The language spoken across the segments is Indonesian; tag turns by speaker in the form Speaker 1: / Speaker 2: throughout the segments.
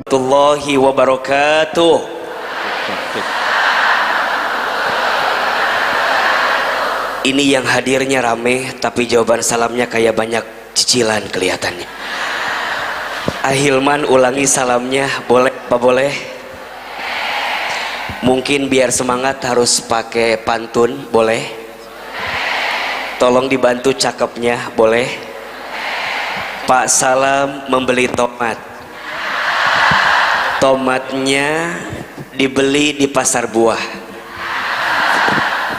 Speaker 1: Warahmatullahi wabarakatuh. Ini yang hadirnya rame, tapi jawaban salamnya kayak banyak cicilan kelihatannya. Ahilman ulangi salamnya, boleh apa boleh? Mungkin biar semangat harus pakai pantun, boleh? Tolong dibantu cakepnya, boleh? Pak Salam membeli tomat. Tomatnya dibeli di pasar buah.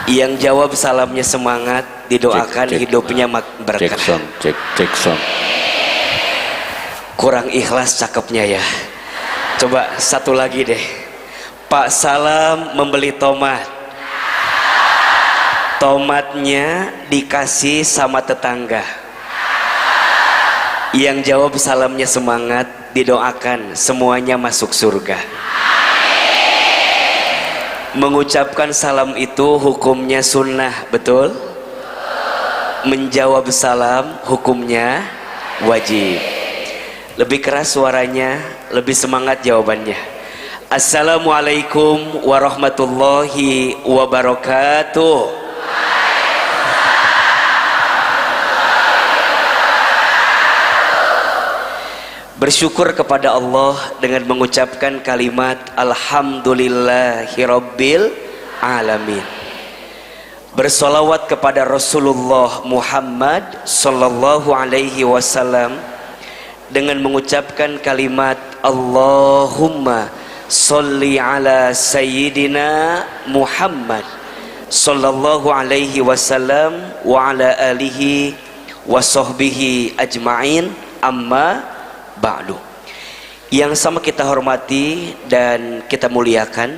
Speaker 1: Yang jawab salamnya semangat, didoakan cek, hidupnya berkah.
Speaker 2: Cek sound.
Speaker 1: Kurang ikhlas cakepnya ya. Coba satu lagi deh. Pak Salam membeli tomat. Tomatnya dikasih sama tetangga. Yang jawab salamnya semangat, didoakan semuanya masuk surga. Mengucapkan salam itu hukumnya sunnah, betul? Menjawab salam hukumnya wajib. Lebih keras suaranya, lebih semangat jawabannya. Assalamualaikum warahmatullahi wabarakatuh. Bersyukur kepada Allah dengan mengucapkan kalimat Alhamdulillahirabbil alamin. Bersolawat kepada Rasulullah Muhammad sallallahu alaihi wasallam dengan mengucapkan kalimat Allahumma sholli ala sayyidina Muhammad sallallahu alaihi wasallam wa ala alihi wa sahbihi ajma'in, amma ba'du. Yang sama kita hormati dan kita muliakan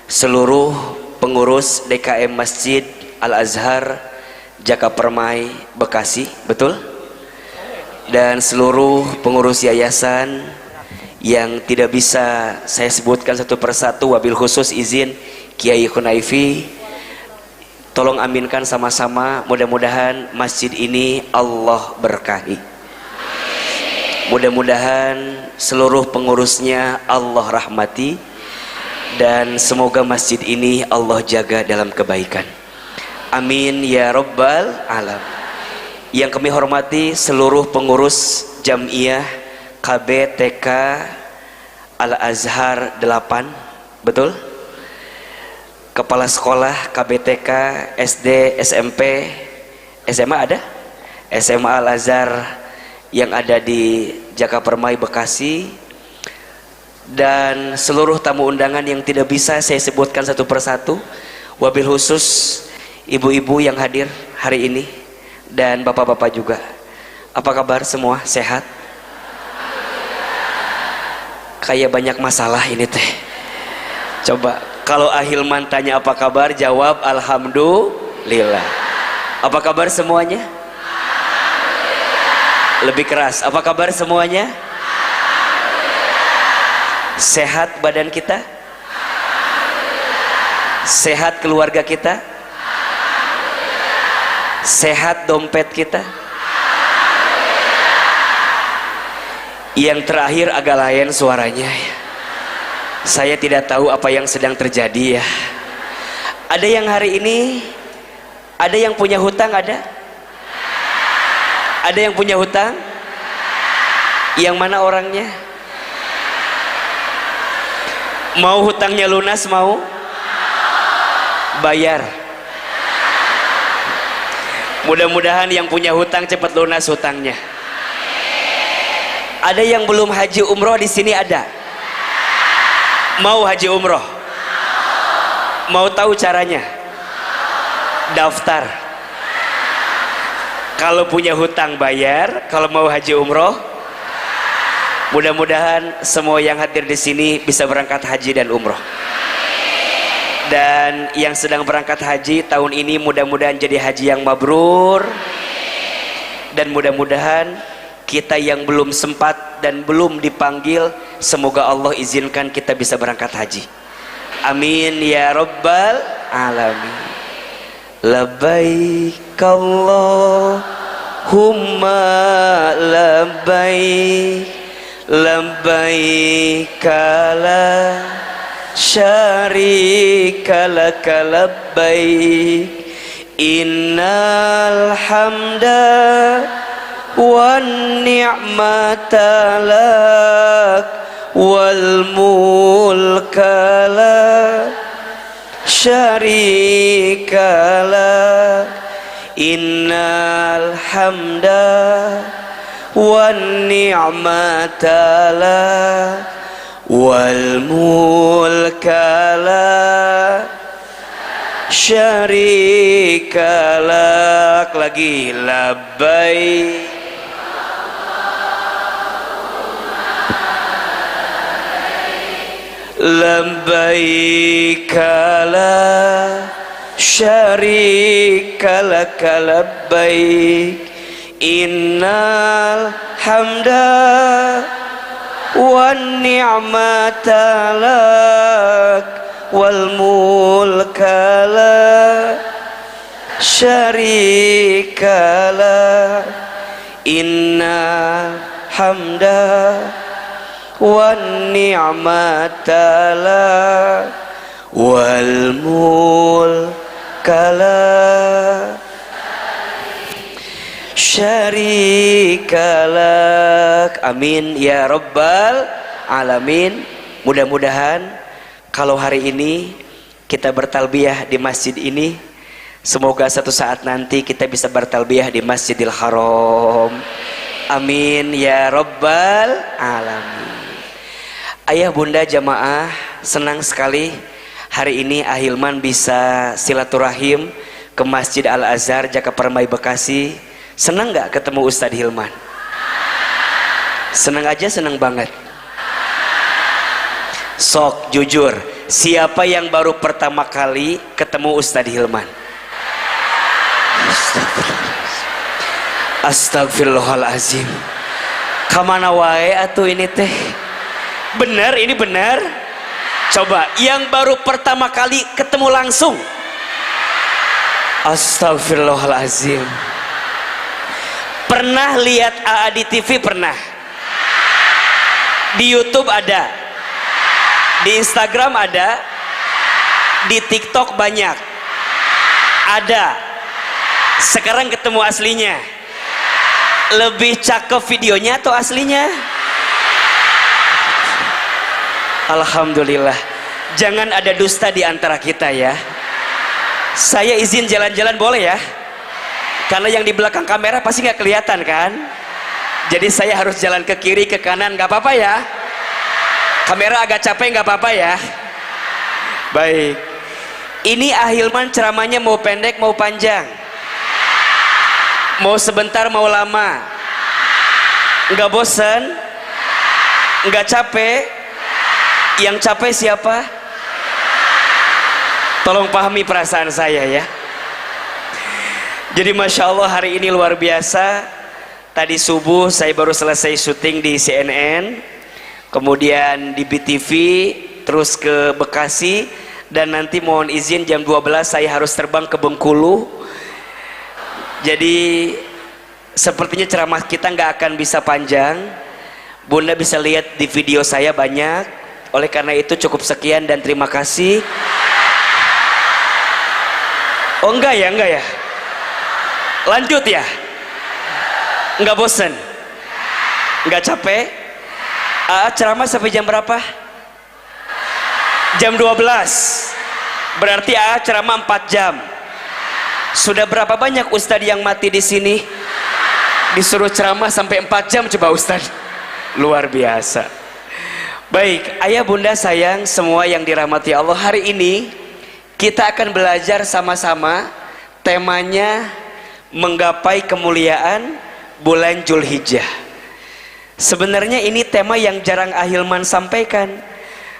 Speaker 1: seluruh pengurus DKM Masjid Al-Azhar Jakapermai Bekasi, betul? Dan seluruh pengurus yayasan yang tidak bisa saya sebutkan satu persatu, wabil khusus izin Kiai Khunaifi. Tolong aminkan sama-sama, mudah-mudahan masjid ini Allah berkahi. Mudah-mudahan seluruh pengurusnya Allah rahmati, dan semoga masjid ini Allah jaga dalam kebaikan. Amin ya rabbal alam. Yang kami hormati seluruh pengurus Jam'iyah KBTK Al-Azhar 8, betul? Kepala sekolah KBTK SD, SMP, SMA ada? SMA Al-Azhar yang ada di Jakapermai Bekasi, dan seluruh tamu undangan yang tidak bisa saya sebutkan satu persatu, wabil khusus ibu-ibu yang hadir hari ini dan bapak-bapak juga. Apa kabar semua? Sehat? Kayak banyak masalah ini teh. Coba kalau Ahilman tanya apa kabar, jawab alhamdulillah. Apa kabar semuanya? Lebih keras, apa kabar semuanya? Sehat badan kita? Sehat keluarga kita? Sehat dompet kita? Yang terakhir agak lain suaranya ya. Saya tidak tahu apa yang sedang terjadi ya. Ada yang hari ini, ada yang punya hutang, ada? Ada yang punya hutang? Yang mana orangnya? Mau hutangnya lunas? Mau? Bayar. Mudah-mudahan yang punya hutang cepat lunas hutangnya. Ada yang belum haji umroh di sini, ada? Mau haji umroh? Mau tahu caranya? Daftar. Kalau punya hutang bayar, kalau mau haji umroh, mudah-mudahan semua yang hadir di sini bisa berangkat haji dan umroh. Dan yang sedang berangkat haji tahun ini mudah-mudahan jadi haji yang mabrur, dan mudah-mudahan kita yang belum sempat dan belum dipanggil, semoga Allah izinkan kita bisa berangkat haji. Amin ya rabbal alamin. Labbaik Allahumma labbaik labbaika la syarika laka labbaik innal hamda wan ni'mata lak wal mulka la syarika lak innal hamda wan ni'mata lak wal mulka la syarika lak. Lagi labbaik labbaika la syarika laka labbaik innal hamda wan ni'mata lak wal mulka la syarika lak innal hamda wan ni'mata lak wal mulka la syarika lak. Amin ya rabbal alamin. Mudah-mudahan kalau hari ini kita bertalbiyah di masjid ini, semoga satu saat nanti kita bisa bertalbiyah di Masjidil Haram. Amin ya rabbal alamin. Ayah bunda jamaah, senang sekali hari ini Ahilman bisa silaturahim ke Masjid Al-Azhar Jakapermai Bekasi. Senang gak ketemu Ustadz Hilman? Senang aja, senang banget. Sok jujur, siapa yang baru pertama kali ketemu Ustadz Hilman? Astagfirullahalazim. Kamana wae atuh ini teh? Benar, ini benar. Coba yang baru pertama kali ketemu langsung. Astagfirullahalazim. Pernah lihat AA di TV? Pernah. Di YouTube ada, di Instagram ada, di TikTok banyak ada. Sekarang ketemu aslinya. Lebih cakep videonya atau aslinya? Alhamdulillah. Jangan ada dusta di antara kita ya. Saya izin jalan-jalan boleh ya? Karena yang di belakang kamera pasti nggak kelihatan kan? Jadi saya harus jalan ke kiri ke kanan, nggak apa-apa ya? Kamera agak capek, nggak apa-apa ya? Baik. Ini Ahilman ceramahnya mau pendek mau panjang? Mau sebentar mau lama? Nggak bosen? Nggak capek? Yang capek siapa? Tolong pahami perasaan saya ya. Jadi Masya Allah hari ini luar biasa. Tadi subuh saya baru selesai syuting di CNN, kemudian di BTV, terus ke Bekasi, dan nanti mohon izin jam 12 saya harus terbang ke Bengkulu. Jadi sepertinya ceramah kita nggak akan bisa panjang. Bunda bisa lihat di video saya banyak. Oleh karena itu cukup sekian dan terima kasih. Oh enggak ya, enggak ya. Lanjut ya. Enggak bosen? Enggak capek? Ceramah sampai jam berapa? Jam 12. Berarti ceramah 4 jam. Sudah berapa banyak ustadz yang mati di sini? Disuruh ceramah sampai 4 jam coba ustadz. Luar biasa. Baik, ayah bunda sayang semua yang dirahmati Allah, hari ini kita akan belajar sama-sama. Temanya menggapai kemuliaan bulan Zulhijjah. Sebenarnya ini tema yang jarang Ahilman sampaikan,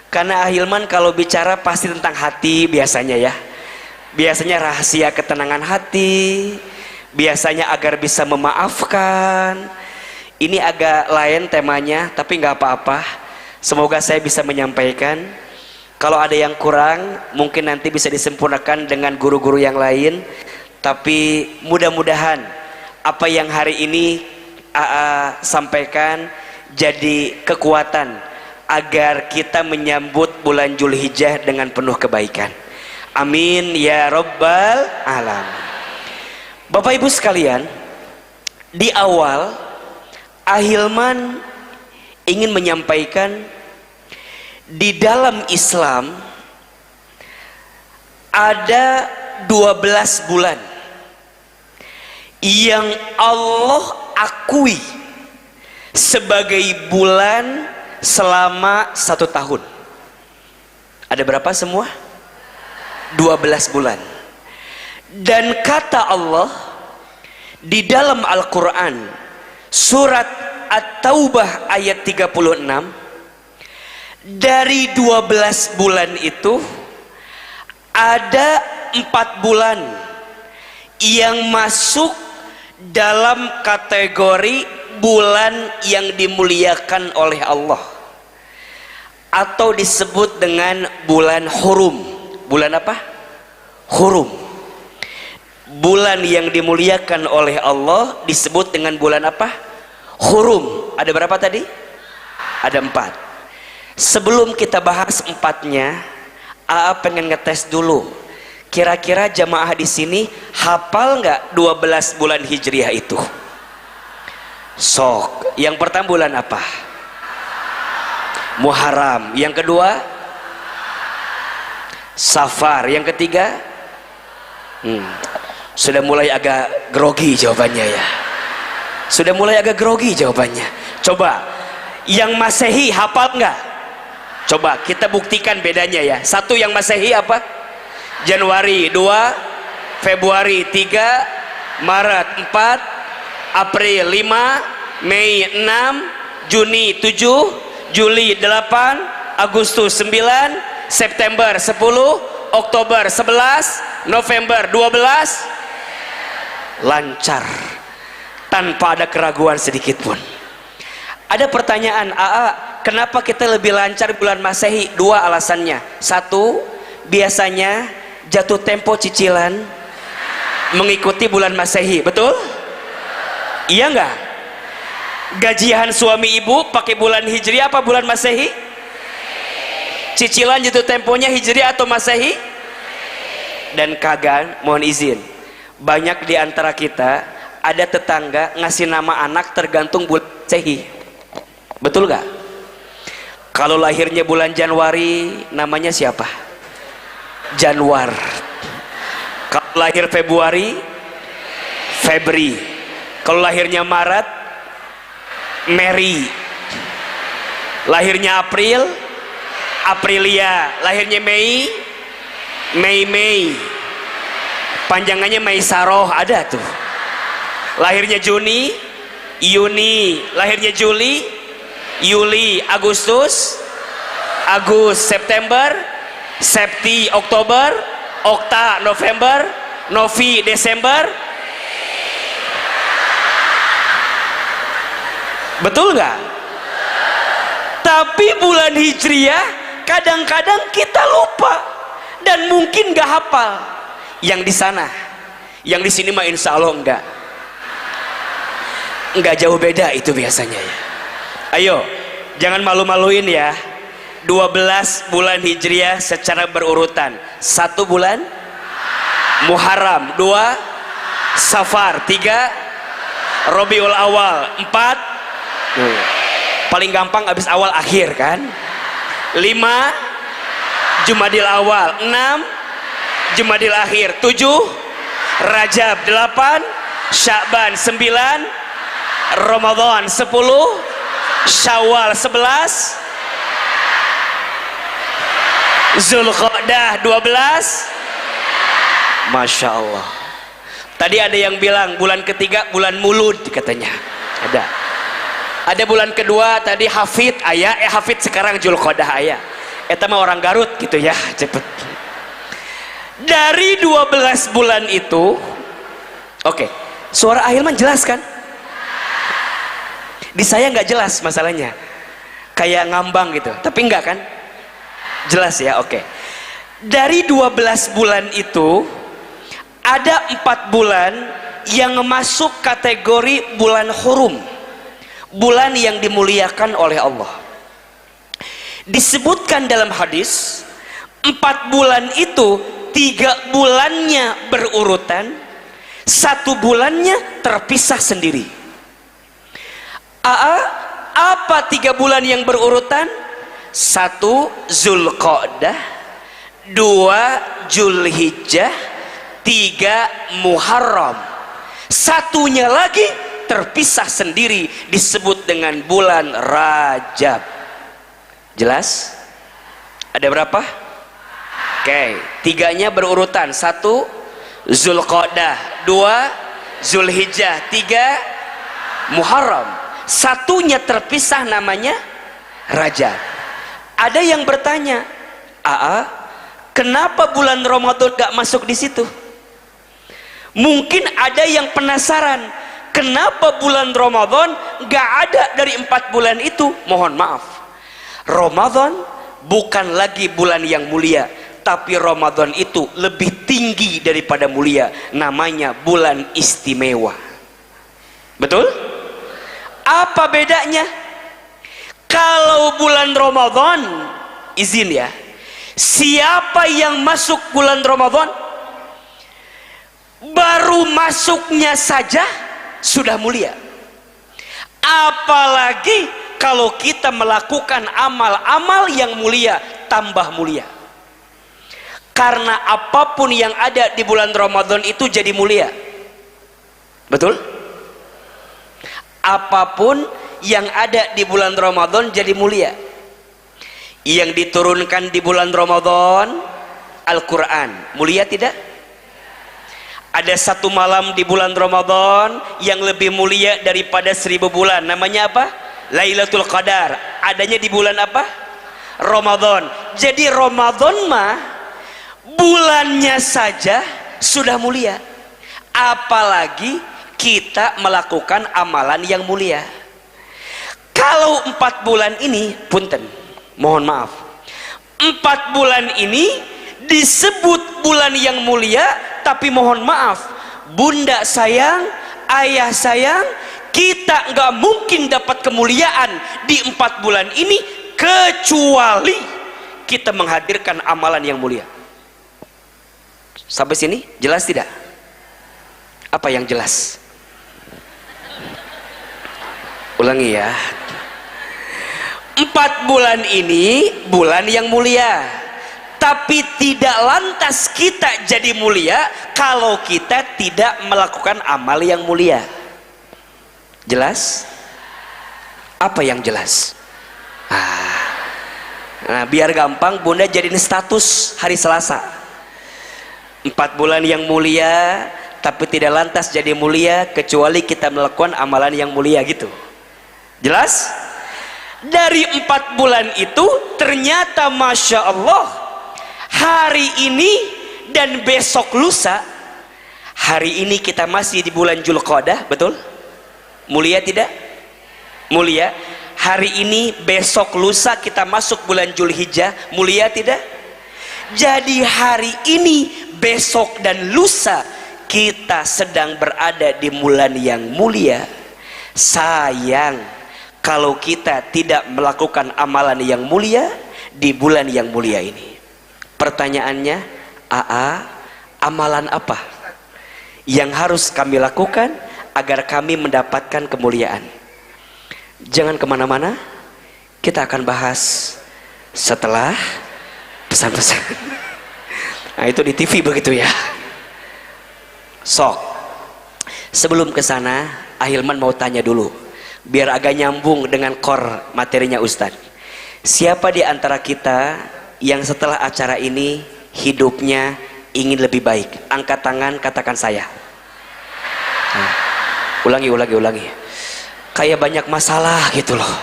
Speaker 1: karena Ahilman kalau bicara pasti tentang hati biasanya ya. Biasanya rahasia ketenangan hati, biasanya agar bisa memaafkan. Ini agak lain temanya, tapi nggak apa-apa. Semoga saya bisa menyampaikan. Kalau ada yang kurang mungkin nanti bisa disempurnakan dengan guru-guru yang lain. Tapi mudah-mudahan apa yang hari ini AA sampaikan jadi kekuatan agar kita menyambut bulan Zulhijjah dengan penuh kebaikan. Amin ya rabbal alamin. Bapak Ibu sekalian, di awal Ahilman ingin menyampaikan di dalam Islam ada 12 bulan yang Allah akui sebagai bulan selama 1 tahun. Ada berapa semua? 12 bulan. Dan kata Allah di dalam Al-Quran surat At-Taubah ayat 36, dari 12 bulan itu ada 4 bulan yang masuk dalam kategori bulan yang dimuliakan oleh Allah, atau disebut dengan bulan hurum. Bulan apa? Hurum. Bulan yang dimuliakan oleh Allah disebut dengan bulan apa? Hurum. Ada berapa tadi? Ada 4. Sebelum kita bahas 4-nya, AA pengen ngetes dulu. Kira-kira jamaah di sini hafal nggak 12 bulan Hijriah itu? Sok. Yang pertama bulan apa? Muharram. Yang kedua Safar. Yang ketiga sudah mulai agak grogi jawabannya ya. Sudah mulai agak grogi jawabannya. Coba yang Masehi hafal nggak? Coba kita buktikan bedanya ya. 1 yang Masehi apa? Januari. 2 Februari. 3 Maret. 4 April. 5 Mei. 6 Juni. 7 Juli. 8 Agustus. 9 September. 10 Oktober. 11 November. 12. Lancar tanpa ada keraguan sedikit pun. Ada pertanyaan, AA, kenapa kita lebih lancar bulan Masehi? 2 alasannya. 1, biasanya jatuh tempo cicilan mengikuti bulan Masehi, betul? Iya enggak? Gajian suami ibu pakai bulan Hijriah apa bulan Masehi? Cicilan jatuh temponya Hijriah atau Masehi? Dan kagak, mohon izin, banyak di antara kita ada tetangga ngasih nama anak tergantung bulan Masehi. Betul gak? Kalau lahirnya bulan Januari namanya siapa? Januar. Kalau lahir Februari, Febri. Kalau lahirnya Maret, Mary. Lahirnya April, Aprilia. Lahirnya Mei, Mei. Panjangannya Meisaroh, ada tuh. Lahirnya Juni, Yuni. Lahirnya Juli, Yuli. Agustus, September, Septi. Oktober, Okta. November, Novi. Desember. Betul nggak? Tapi bulan Hijriah kadang-kadang kita lupa dan mungkin nggak hafal. Yang di sana, yang di sini mah insya Allah nggak jauh beda itu biasanya ya. Ayo, jangan malu-maluin ya. 12 bulan Hijriah secara berurutan. 1 bulan Muharram. 2 Safar. 3 Rabiul Awal. 4 paling gampang habis awal akhir kan. 5 Jumadil Awal. 6 Jumadil Akhir. 7 Rajab. 8 Sya'ban. 9 Ramadan. 10 Syawal. 11 Zulqa'dah. 12 Masya Allah. Tadi ada yang bilang bulan ketiga bulan Mulud katanya. Ada bulan kedua tadi Hafid ayah, Hafid sekarang Zulqa'dah ayah. Eta mah orang Garut gitu ya, cepet. Dari 12 bulan itu, oke, suara Ahilman jelas kan? Di saya nggak jelas masalahnya, kayak ngambang gitu, tapi enggak kan? Jelas ya, oke. Dari 12 bulan itu ada 4 bulan yang masuk kategori bulan hurum, bulan yang dimuliakan oleh Allah. Disebutkan dalam hadis 4 bulan itu 3 bulannya berurutan, 1 bulannya terpisah sendiri. Apa 3 bulan yang berurutan? 1 Zulqa'dah, 2 Zulhijjah, 3 Muharram. Satunya lagi terpisah sendiri disebut dengan bulan Rajab. Jelas? Ada berapa? Oke, 3-nya berurutan. 1 Zulqa'dah, 2 Zulhijjah, 3 Muharram. Satunya terpisah namanya Rajab. Ada yang bertanya, kenapa bulan Ramadan gak masuk di situ? Mungkin ada yang penasaran, kenapa bulan Ramadan gak ada dari 4 bulan itu? Mohon maaf, Ramadan bukan lagi bulan yang mulia, tapi Ramadan itu lebih tinggi daripada mulia, namanya bulan istimewa. Betul? Apa bedanya? Kalau bulan Ramadan, izin ya, siapa yang masuk bulan Ramadan baru masuknya saja sudah mulia, apalagi kalau kita melakukan amal-amal yang mulia tambah mulia. Karena apapun yang ada di bulan Ramadan itu jadi mulia. Betul? Apapun yang ada di bulan Ramadan jadi mulia. Yang diturunkan di bulan Ramadan Al-Quran, mulia tidak? Ada 1 malam di bulan Ramadan yang lebih mulia daripada 1000 bulan. Namanya apa? Lailatul Qadar. Adanya di bulan apa? Ramadan. Jadi Ramadan mah bulannya saja sudah mulia, apalagi kita melakukan amalan yang mulia. Kalau 4 bulan ini, punten, mohon maaf, 4 bulan ini disebut bulan yang mulia, tapi mohon maaf, bunda sayang, ayah sayang, kita nggak mungkin dapat kemuliaan di 4 bulan ini kecuali kita menghadirkan amalan yang mulia. Sampai sini jelas tidak? Apa yang jelas? Ulangi ya. 4 bulan ini bulan yang mulia, tapi tidak lantas kita jadi mulia kalau kita tidak melakukan amal yang mulia. Jelas? Apa yang jelas? Nah, biar gampang bunda jadiin status hari Selasa. 4 bulan yang mulia, tapi tidak lantas jadi mulia kecuali kita melakukan amalan yang mulia, gitu. Jelas? Dari 4 bulan itu ternyata Masya Allah, hari ini dan besok lusa, hari ini kita masih di bulan Zulqa'dah, betul? Mulia tidak? Mulia. Hari ini, besok, lusa kita masuk bulan Zulhijjah, mulia tidak? Jadi hari ini, besok dan lusa kita sedang berada di bulan yang mulia. Sayang kalau kita tidak melakukan amalan yang mulia di bulan yang mulia ini. Pertanyaannya, amalan apa yang harus kami lakukan agar kami mendapatkan kemuliaan? Jangan kemana-mana, kita akan bahas setelah pesan-pesan. Nah, itu di TV begitu ya. Sok, sebelum ke sana, Ahilman mau tanya dulu, biar agak nyambung dengan core materinya Ustadz. Siapa di antara kita yang setelah acara ini hidupnya ingin lebih baik? Angkat tangan, katakan saya. Nah, ulangi. Kayak banyak masalah gitu loh.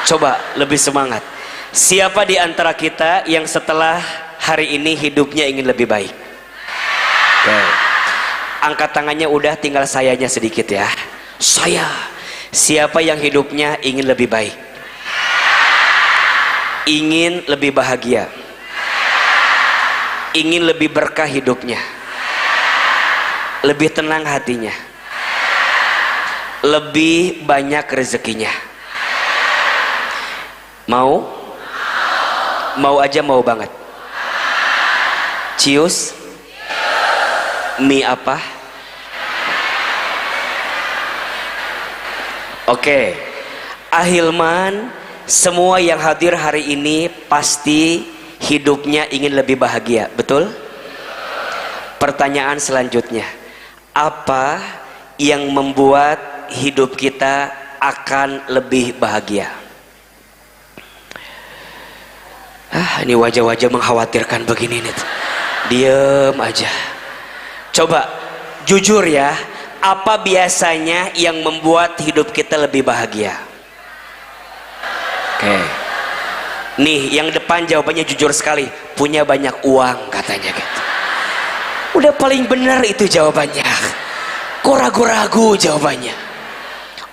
Speaker 1: Coba lebih semangat. Siapa di antara kita yang setelah hari ini hidupnya ingin lebih baik? Oke. Angkat tangannya udah, tinggal sayanya sedikit ya. Saya. Siapa yang hidupnya ingin lebih baik? Ingin lebih bahagia. Ingin lebih berkah hidupnya. Lebih tenang hatinya. lebih banyak rezekinya. Mau? Mau aja, mau banget. Cius? Mie apa? Oke, Ahilman, semua yang hadir hari ini pasti hidupnya ingin lebih bahagia, betul? Pertanyaan selanjutnya, apa yang membuat hidup kita akan lebih bahagia? Ini wajah-wajah mengkhawatirkan begini nih. Diem aja. Coba jujur ya, apa biasanya yang membuat hidup kita lebih bahagia? Oke. Nih yang depan jawabannya jujur sekali, punya banyak uang katanya gitu. Udah paling benar itu jawabannya. Kok ragu-ragu jawabannya?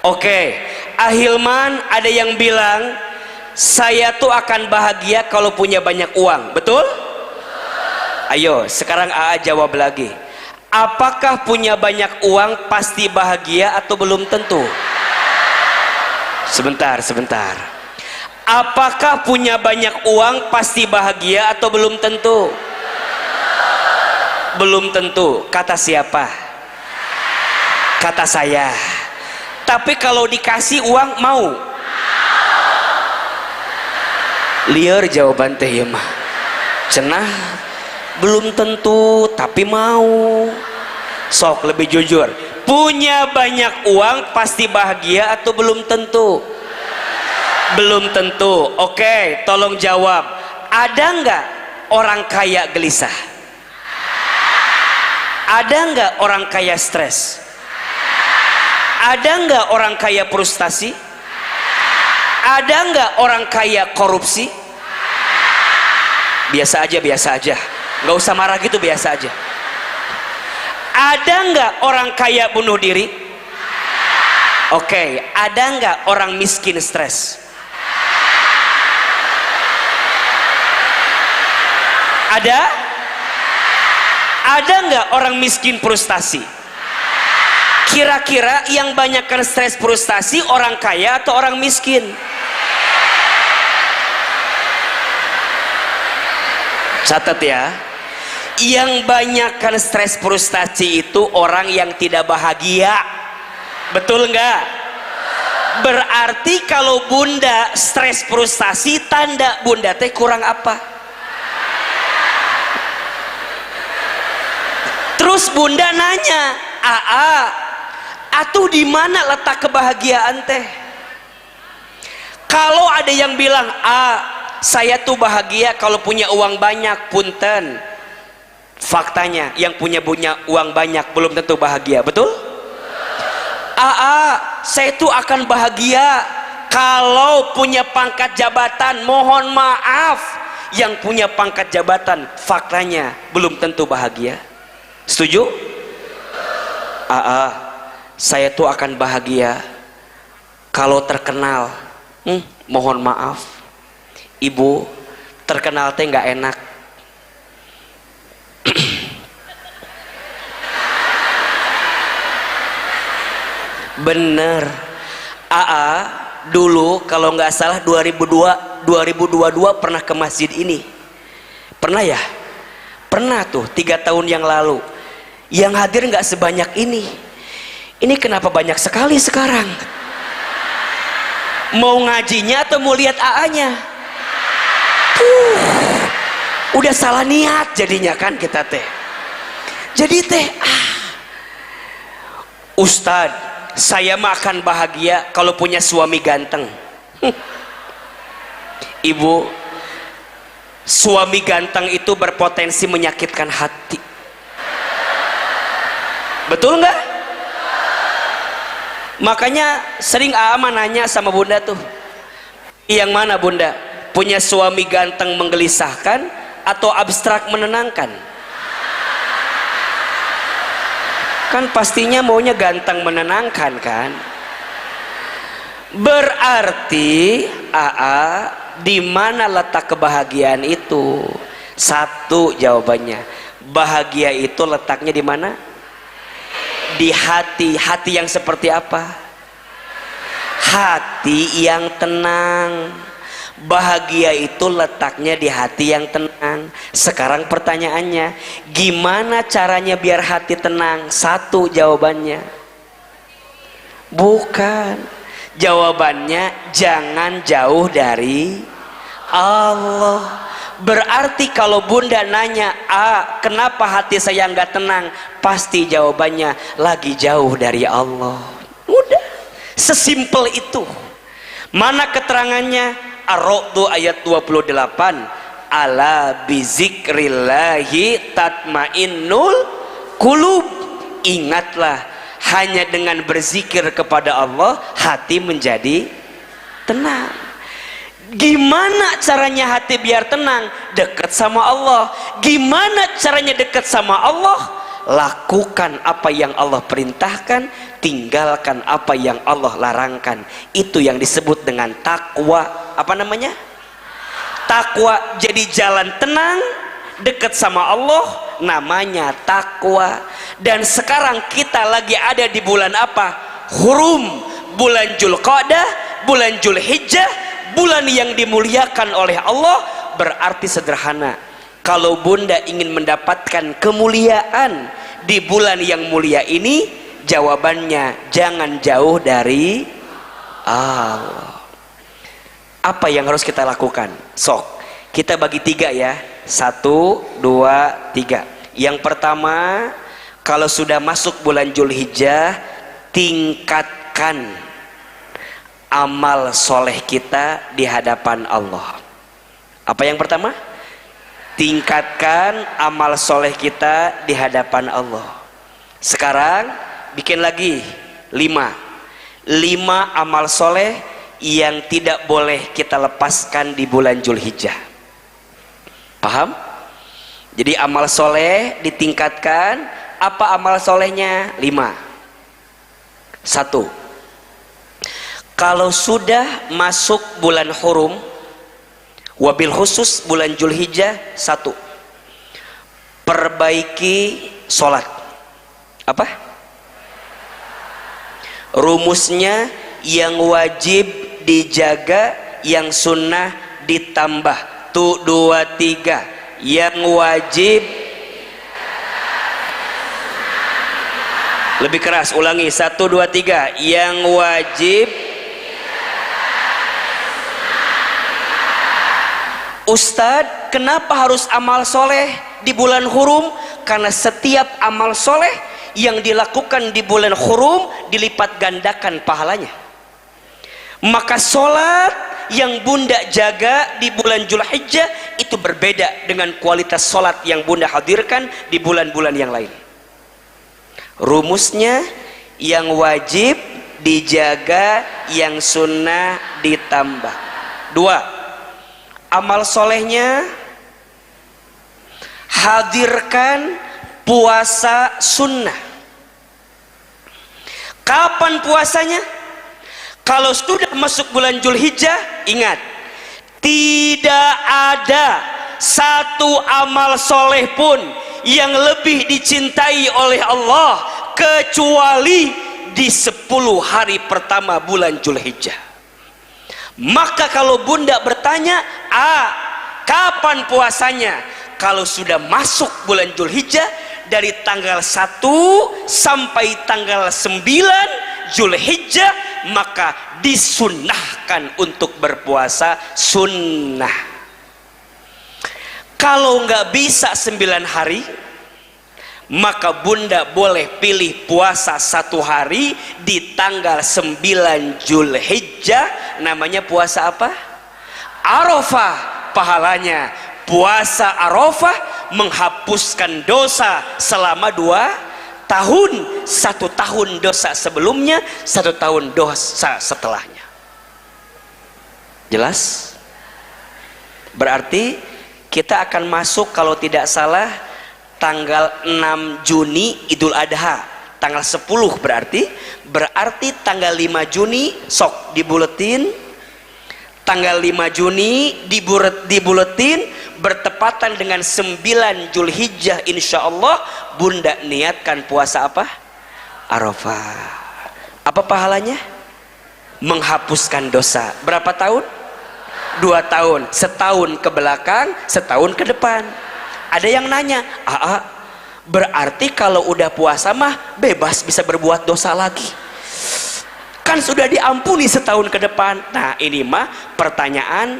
Speaker 1: Oke, Ahilman ada yang bilang saya tuh akan bahagia kalau punya banyak uang, betul? Ayo, sekarang AA jawab lagi. Apakah punya banyak uang pasti bahagia atau belum tentu? Sebentar. Apakah punya banyak uang pasti bahagia atau belum tentu? Belum tentu. Kata siapa? Kata saya. Tapi kalau dikasih uang mau? Liar jawaban teh ya mah. Cenah belum tentu tapi mau. Sok lebih jujur, punya banyak uang pasti bahagia atau belum tentu? Belum tentu. Oke, tolong jawab, ada nggak orang kaya gelisah? Ada nggak orang kaya stres? Ada nggak orang kaya frustasi? Ada nggak orang kaya korupsi? Biasa aja, nggak usah marah gitu, biasa aja. Ada nggak orang kaya bunuh diri? Oke, ada nggak orang miskin stres? Ada? Ada nggak orang miskin frustasi? Kira-kira yang banyakkan stres frustasi orang kaya atau orang miskin? Catat ya, yang banyakkan stres frustasi itu orang yang tidak bahagia, betul nggak? Berarti kalau bunda stres frustasi, tanda bunda teh kurang apa? Terus bunda nanya, atuh di mana letak kebahagiaan teh? Kalau ada yang bilang, saya tuh bahagia kalau punya uang banyak, punten. Faktanya yang punya uang banyak belum tentu bahagia, betul? Saya tuh akan bahagia kalau punya pangkat jabatan. Mohon maaf, yang punya pangkat jabatan faktanya belum tentu bahagia. Setuju? Saya tuh akan bahagia kalau terkenal. Mohon maaf, ibu, terkenal teh nggak enak. Bener. Dulu kalau nggak salah 2022 pernah ke masjid ini. Pernah ya? Pernah tuh 3 tahun yang lalu. Yang hadir nggak sebanyak ini. Ini kenapa banyak sekali sekarang? Mau ngajinya atau mau lihat AA-nya? Udah salah niat jadinya kan kita teh. Jadi teh, Ustadz, saya mah akan bahagia kalau punya suami ganteng. Ibu, suami ganteng itu berpotensi menyakitkan hati. Betul nggak? Makanya sering Ama nanya sama bunda tuh, yang mana bunda? Punya suami ganteng menggelisahkan atau abstrak menenangkan? Kan pastinya maunya ganteng menenangkan kan? Berarti di mana letak kebahagiaan itu? Satu jawabannya, bahagia itu letaknya di mana? Di hati. Hati yang seperti apa? hati yang tenang. Bahagia itu letaknya di hati yang tenang. Sekarang pertanyaannya, gimana caranya biar hati tenang? Satu jawabannya, bukan. Jawabannya jangan jauh dari Allah. Berarti kalau bunda nanya, kenapa hati saya nggak tenang? Pasti jawabannya lagi jauh dari Allah. Udah, sesimpel itu. Mana keterangannya? Ar-Ra'd ayat 28, ala bizikrillahi tatmainnul qulub. Ingatlah, hanya dengan berzikir kepada Allah hati menjadi tenang. Gimana caranya hati biar tenang? Dekat sama Allah. Gimana caranya dekat sama Allah? Lakukan apa yang Allah perintahkan, tinggalkan apa yang Allah larangkan. Itu yang disebut dengan takwa. Apa namanya? Takwa. Jadi jalan tenang dekat sama Allah namanya takwa. Dan sekarang kita lagi ada di bulan apa? Hurum, bulan Dzulqa'dah, bulan Dzulhijjah, bulan yang dimuliakan oleh Allah. Berarti sederhana, kalau bunda ingin mendapatkan kemuliaan di bulan yang mulia ini, jawabannya jangan jauh dari Allah. Apa yang harus kita lakukan? Sok, kita bagi tiga ya. 1, 2, 3. Yang pertama, kalau sudah masuk bulan Dzulhijjah, tingkatkan amal soleh kita di hadapan Allah. Apa yang pertama? Tingkatkan amal soleh kita di hadapan Allah. Sekarang bikin lagi 5 amal soleh yang tidak boleh kita lepaskan di bulan Dzulhijjah. Paham? Jadi amal soleh ditingkatkan. Apa amal solehnya? 5. 1. Kalau sudah masuk bulan Hurum, wabil khusus bulan Dzulhijjah, 1, perbaiki sholat. Apa? Rumusnya, yang wajib dijaga, yang sunnah ditambah. 1, 2, 3. Yang wajib, lebih keras, ulangi. 1, 2, 3. Yang wajib. Ustadz, kenapa harus amal soleh di bulan Hurum? Karena setiap amal soleh yang dilakukan di bulan Hurum dilipat gandakan pahalanya. Maka sholat yang bunda jaga di bulan Dzulhijjah itu berbeda dengan kualitas sholat yang bunda hadirkan di bulan-bulan yang lain. Rumusnya, yang wajib dijaga, yang sunnah ditambah. 2, amal solehnya, hadirkan puasa sunnah. Kapan puasanya? Kalau sudah masuk bulan Dzulhijjah, ingat, tidak ada satu amal soleh pun yang lebih dicintai oleh Allah kecuali di 10 hari pertama bulan Dzulhijjah. Maka kalau bunda bertanya, kapan puasanya? Kalau sudah masuk bulan Dzulhijjah, dari tanggal 1 sampai tanggal 9 Dzulhijjah, maka disunnahkan untuk berpuasa sunnah. Kalau nggak bisa 9 hari, maka bunda boleh pilih puasa 1 hari di tanggal 9 Dzulhijjah. Namanya puasa apa? Arafah. Pahalanya puasa Arafah menghapuskan dosa selama 2 tahun. 1 tahun dosa sebelumnya, 1 tahun dosa setelahnya. Jelas? Berarti kita akan masuk, kalau tidak salah, tanggal 6 Juni Idul Adha. Tanggal 10 berarti tanggal 5 Juni sok dibuletin. Tanggal 5 Juni dibuletin bertepatan dengan 9 Dzulhijjah, insya Allah bunda niatkan puasa apa? Arafah. Apa pahalanya? menghapuskan dosa. Berapa tahun? 2 tahun. Setahun ke belakang, setahun ke depan. Ada yang nanya, berarti kalau udah puasa mah bebas bisa berbuat dosa lagi, kan sudah diampuni setahun ke depan. Nah ini mah pertanyaan,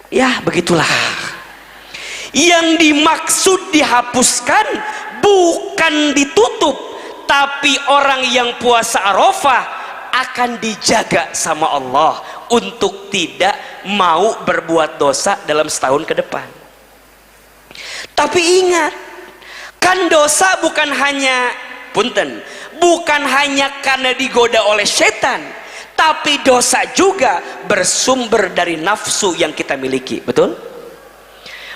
Speaker 1: ya begitulah. Yang dimaksud dihapuskan bukan ditutup, tapi orang yang puasa Arafah akan dijaga sama Allah untuk tidak mau berbuat dosa dalam setahun ke depan. Tapi ingat, kan dosa bukan hanya bukan hanya karena digoda oleh setan, tapi dosa juga bersumber dari nafsu yang kita miliki. Betul?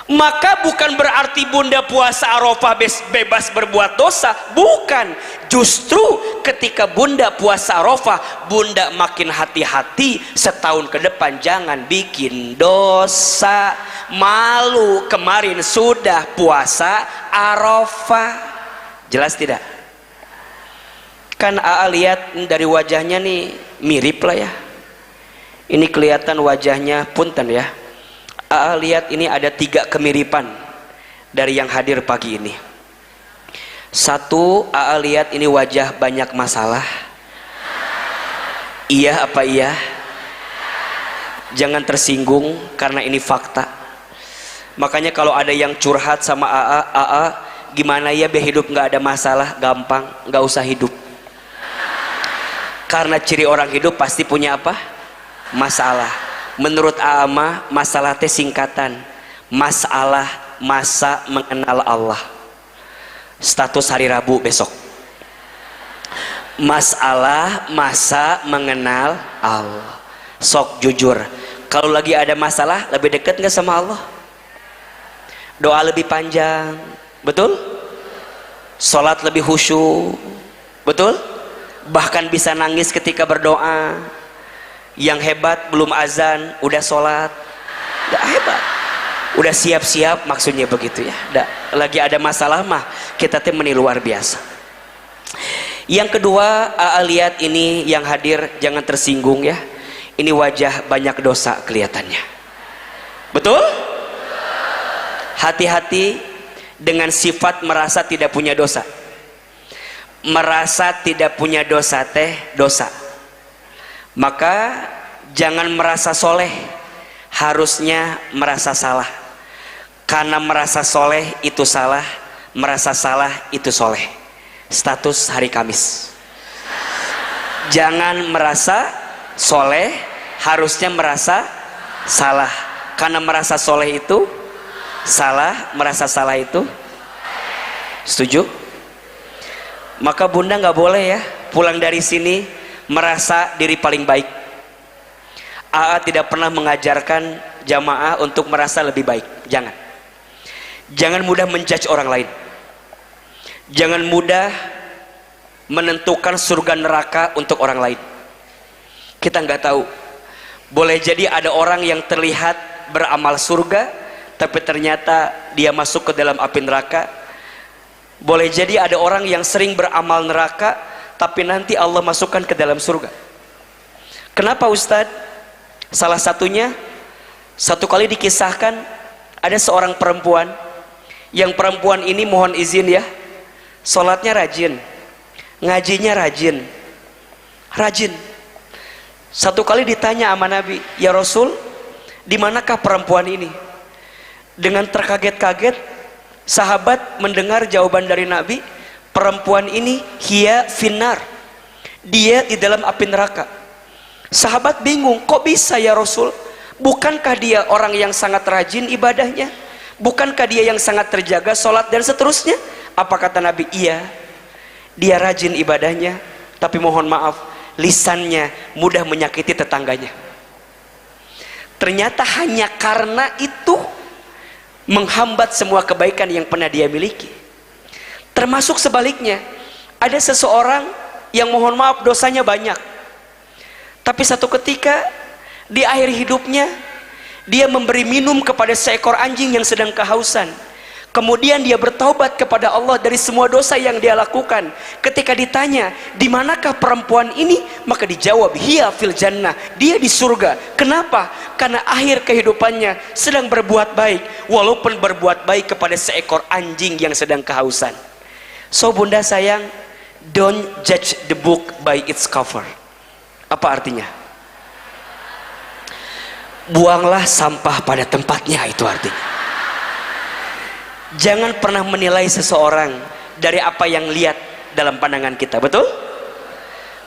Speaker 1: Maka bukan berarti bunda puasa Arafah bebas berbuat dosa, bukan. Justru ketika bunda puasa Arafah, bunda makin hati-hati setahun ke depan jangan bikin dosa. Malu kemarin sudah puasa Arafah. Jelas tidak? Kan lihat dari wajahnya nih mirip lah ya. Ini kelihatan wajahnya, punten ya. Lihat ini ada 3 kemiripan dari yang hadir pagi ini. 1, lihat ini wajah banyak masalah. Iya apa iya? Jangan tersinggung karena ini fakta. Makanya kalau ada yang curhat sama gimana ya biar hidup nggak ada masalah, gampang, nggak usah hidup. Karena ciri orang hidup pasti punya apa? Masalah. Menurut mah masalah teh singkatan, masalah masa mengenal Allah. Status hari Rabu besok, masalah masa mengenal Allah. Sok jujur, kalau lagi ada masalah lebih dekat nggak sama Allah? Doa lebih panjang, betul? Sholat lebih khusyuk, betul? Bahkan bisa nangis ketika berdoa. Yang hebat belum azan udah sholat, udah hebat, udah siap-siap, maksudnya begitu ya. Lagi ada masalah mah kita teh meni luar biasa. Yang kedua, lihat ini yang hadir jangan tersinggung ya. Ini wajah banyak dosa kelihatannya, betul? Hati-hati dengan sifat merasa tidak punya dosa. Merasa tidak punya dosa teh dosa. Maka jangan merasa soleh, harusnya merasa salah. Karena merasa soleh itu salah, merasa salah itu soleh. Status hari Kamis. Jangan merasa soleh, harusnya merasa salah. Karena merasa soleh itu salah, merasa salah itu. Setuju? Maka bunda nggak boleh ya pulang dari sini merasa diri paling baik. Tidak pernah mengajarkan jamaah untuk merasa lebih baik. Jangan mudah menjudge orang lain. Jangan mudah menentukan surga neraka untuk orang lain. Kita nggak tahu, boleh jadi ada orang yang terlihat beramal surga tapi ternyata dia masuk ke dalam api neraka. Boleh jadi ada orang yang sering beramal neraka tapi nanti Allah masukkan ke dalam surga. Kenapa Ustadz? Salah satunya, satu kali dikisahkan ada seorang perempuan, yang perempuan ini mohon izin ya, sholatnya rajin, ngajinya rajin. Satu kali ditanya sama Nabi, ya Rasul, di manakah perempuan ini? Dengan terkaget-kaget, sahabat mendengar jawaban dari Nabi, perempuan ini hiya finnar, dia di dalam api neraka. Sahabat bingung, kok bisa ya Rasul? Bukankah dia orang yang sangat rajin ibadahnya? Bukankah dia yang sangat terjaga sholat dan seterusnya? Apa kata Nabi? Iya, dia rajin ibadahnya, tapi mohon maaf, lisannya mudah menyakiti tetangganya. Ternyata hanya karena itu menghambat semua kebaikan yang pernah dia miliki. Termasuk sebaliknya, ada seseorang yang mohon maaf dosanya banyak, tapi satu ketika di akhir hidupnya dia memberi minum kepada seekor anjing yang sedang kehausan. Kemudian dia bertaubat kepada Allah dari semua dosa yang dia lakukan. Ketika ditanya, di manakah perempuan ini? Maka dijawab, hiya fil jannah, dia di surga. Kenapa? Karena akhir kehidupannya sedang berbuat baik, walaupun berbuat baik kepada seekor anjing yang sedang kehausan. So bunda sayang, don't judge the book by its cover. Apa artinya? Buanglah sampah pada tempatnya, itu artinya. Jangan pernah menilai seseorang dari apa yang lihat dalam pandangan kita, betul?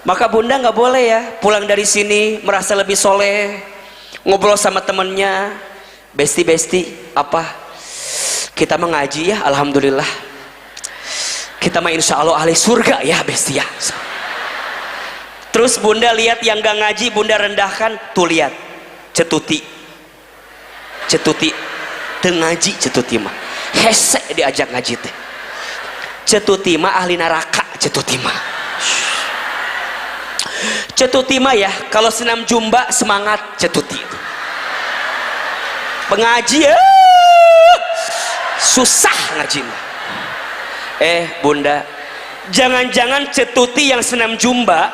Speaker 1: Maka bunda nggak boleh ya pulang dari sini merasa lebih soleh, ngobrol sama temennya, besti apa, kita mengaji ya, alhamdulillah, kita mah insya Allah ahli surga ya besti ya. Terus bunda lihat yang gak ngaji, bunda rendahkan, tuh lihat, cetuti tengaji, cetuti mah hesek diajak ngaji teh, cetuti mah ahli neraka, cetuti mah ya kalau senam jumba semangat, cetuti pengaji ya susah ngaji mah. Bunda, jangan-jangan cetuti yang senam jumba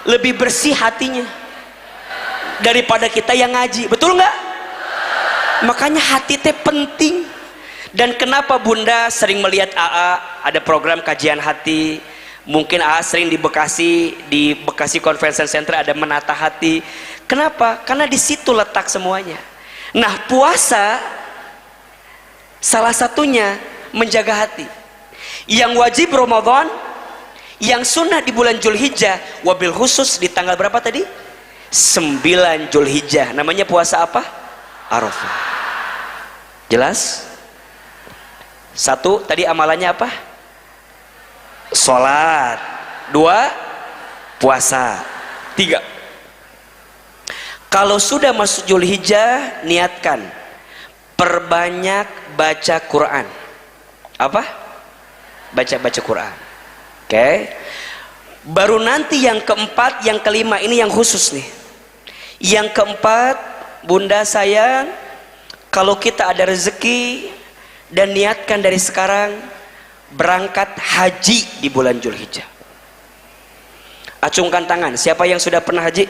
Speaker 1: lebih bersih hatinya daripada kita yang ngaji, betul nggak? Makanya hati teh penting. Dan kenapa bunda sering melihat AA ada program kajian hati? Mungkin AA sering di Bekasi Convention Center ada menata hati. Kenapa? Karena di situ letak semuanya. Nah, puasa salah satunya menjaga hati. Yang wajib Ramadan, yang sunnah di bulan Zulhijjah, wabil khusus di tanggal berapa tadi? 9 Zulhijjah. Namanya puasa apa? Arafah. Jelas? 1, tadi amalannya apa? Sholat. 2, puasa. 3, kalau sudah masuk Zulhijjah, niatkan perbanyak baca Quran. Apa? Baca Quran. Oke. Baru nanti yang keempat, yang kelima, ini yang khusus nih. Yang keempat, bunda sayang, kalau kita ada rezeki dan niatkan dari sekarang berangkat haji di bulan Zulhijjah. Acungkan tangan, siapa yang sudah pernah haji?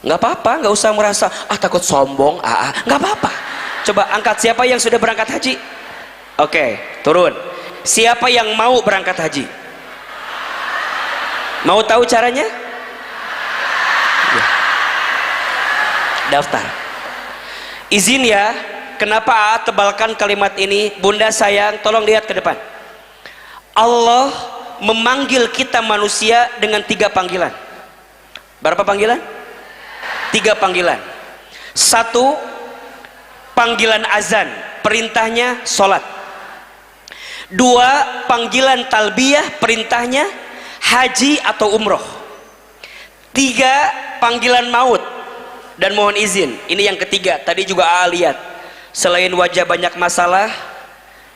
Speaker 1: Nggak apa-apa, nggak usah merasa takut sombong, nggak apa-apa. Coba angkat, siapa yang sudah berangkat haji? Oke, turun. Siapa yang mau berangkat haji? Mau tahu caranya? Ya. Daftar. Izin ya, kenapa AA tebalkan kalimat ini? Bunda sayang, tolong lihat ke depan. Allah memanggil kita manusia dengan 3 panggilan. Berapa panggilan? 3 panggilan. 1, panggilan azan, perintahnya sholat. 2, panggilan talbiyah, perintahnya haji atau umroh. 3, panggilan maut dan mohon izin. Ini yang ketiga. Tadi juga AA lihat, selain wajah banyak masalah,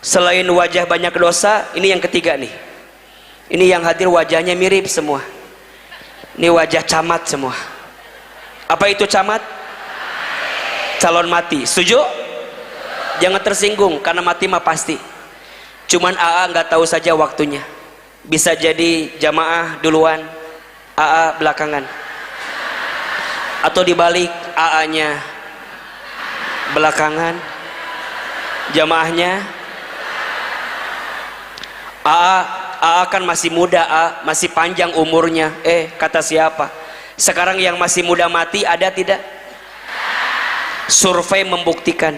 Speaker 1: selain wajah banyak dosa, ini yang ketiga nih. Ini yang hadir wajahnya mirip semua. Ini wajah camat semua. Apa itu camat? Calon mati. Setuju? Jangan tersinggung karena mati mah pasti. Cuman AA nggak tahu saja waktunya. Bisa jadi jamaah duluan, AA belakangan, atau dibalik, AA-nya belakangan, jamaahnya. AA kan masih muda, masih panjang umurnya. Kata siapa? Sekarang yang masih muda mati ada tidak? Survei membuktikan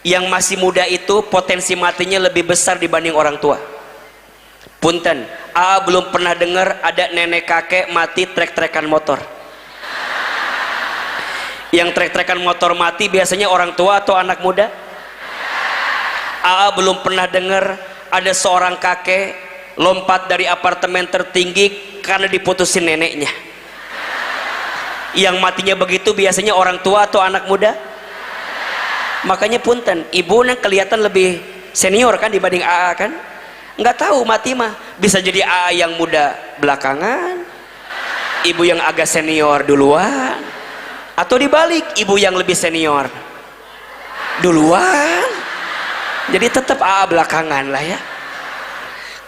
Speaker 1: yang masih muda itu potensi matinya lebih besar dibanding orang tua. Punten, AA belum pernah dengar ada nenek kakek mati trek-trekan motor. Yang trek-trekan motor mati biasanya orang tua atau anak muda. AA belum pernah dengar ada seorang kakek lompat dari apartemen tertinggi karena diputusin neneknya. Yang matinya begitu biasanya orang tua atau anak muda. Makanya punten, ibu yang kelihatan lebih senior kan dibanding AA kan? Nggak tahu mati mah. Bisa jadi AA yang muda belakangan, ibu yang agak senior duluan, atau dibalik, ibu yang lebih senior duluan, Jadi tetap AA belakangan lah ya.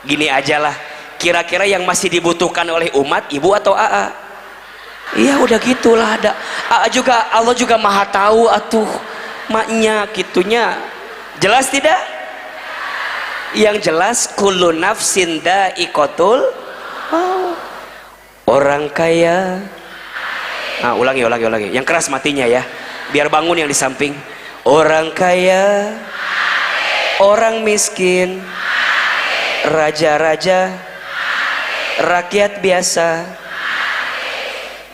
Speaker 1: Gini aja lah, kira-kira yang masih dibutuhkan oleh umat ibu atau AA? Iya udah gitulah, ada AA juga, Allah juga maha tahu atuh maknya gitunya. Jelas tidak? Yang jelas kullu nafsin dha'iqatul maut. Orang kaya, nah, ulangi yang keras matinya ya, biar bangun yang di samping. Orang kaya, orang miskin, raja-raja, rakyat biasa,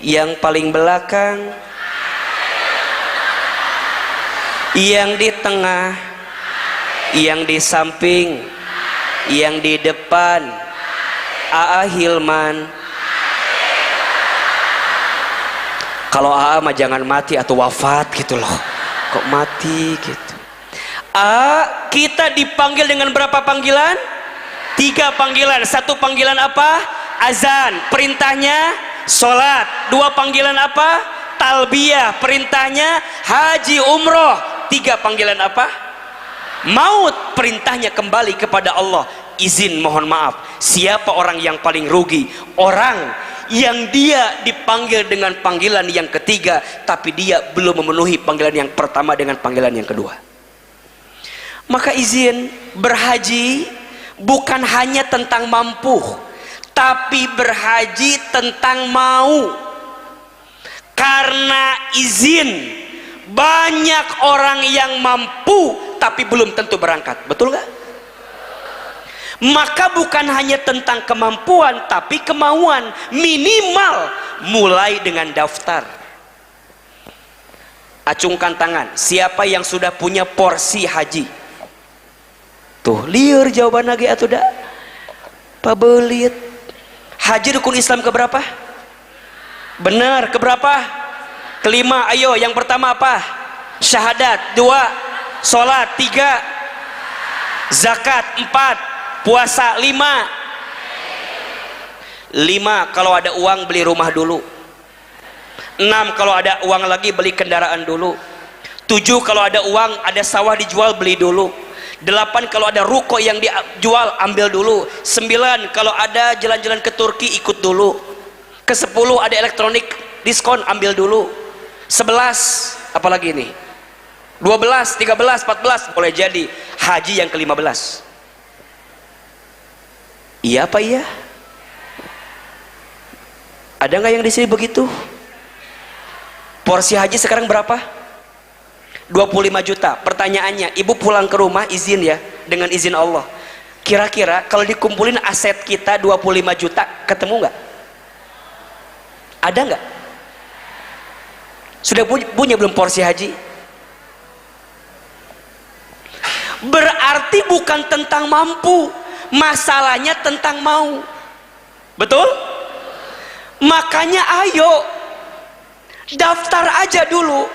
Speaker 1: yang paling belakang, yang di tengah, yang di samping, yang di depan, AA Hilman. Kalau AA mah jangan mati atau wafat gitu loh, kok mati gitu. Kita dipanggil dengan berapa panggilan? 3 panggilan. 1 panggilan apa? Azan, perintahnya sholat. 2 panggilan apa? Talbiyah, perintahnya haji umroh. 3 panggilan apa? Maut, perintahnya kembali kepada Allah. Izin mohon maaf, siapa orang yang paling rugi? Orang yang dia dipanggil dengan panggilan yang ketiga, tapi dia belum memenuhi panggilan yang pertama dengan panggilan yang kedua. Maka izin berhaji bukan hanya tentang mampu, tapi berhaji tentang mau. Karena izin, banyak orang yang mampu tapi belum tentu berangkat, betul gak? Maka bukan hanya tentang kemampuan, tapi kemauan. Minimal mulai dengan daftar. Acungkan tangan, siapa yang sudah punya porsi haji? Tuh, liur jawaban lagi atuh dah. Pabelit. Haji rukun Islam keberapa? Benar, keberapa? Kelima. Ayo, yang pertama apa? Syahadat. 2, sholat. 3, zakat. 4, puasa. 5 kalau ada uang beli rumah dulu. 6 kalau ada uang lagi beli kendaraan dulu. 7 kalau ada uang, ada sawah dijual, beli dulu. 8 kalau ada ruko yang dijual, ambil dulu. 9 kalau ada jalan-jalan ke Turki, ikut dulu. Ke 10 ada elektronik diskon, ambil dulu. 11 apalagi ini? 12, 13, 14 boleh jadi. Haji yang ke-15. Iya apa iya? Ada nggak yang di sini begitu? Porsi haji sekarang berapa? 25 juta. Pertanyaannya, ibu pulang ke rumah izin ya, dengan izin Allah. Kira-kira kalau dikumpulin aset kita 25 juta, ketemu nggak? Ada nggak? Sudah punya belum porsi haji? Berarti bukan tentang mampu, masalahnya tentang mau. Betul? Makanya ayo daftar aja dulu.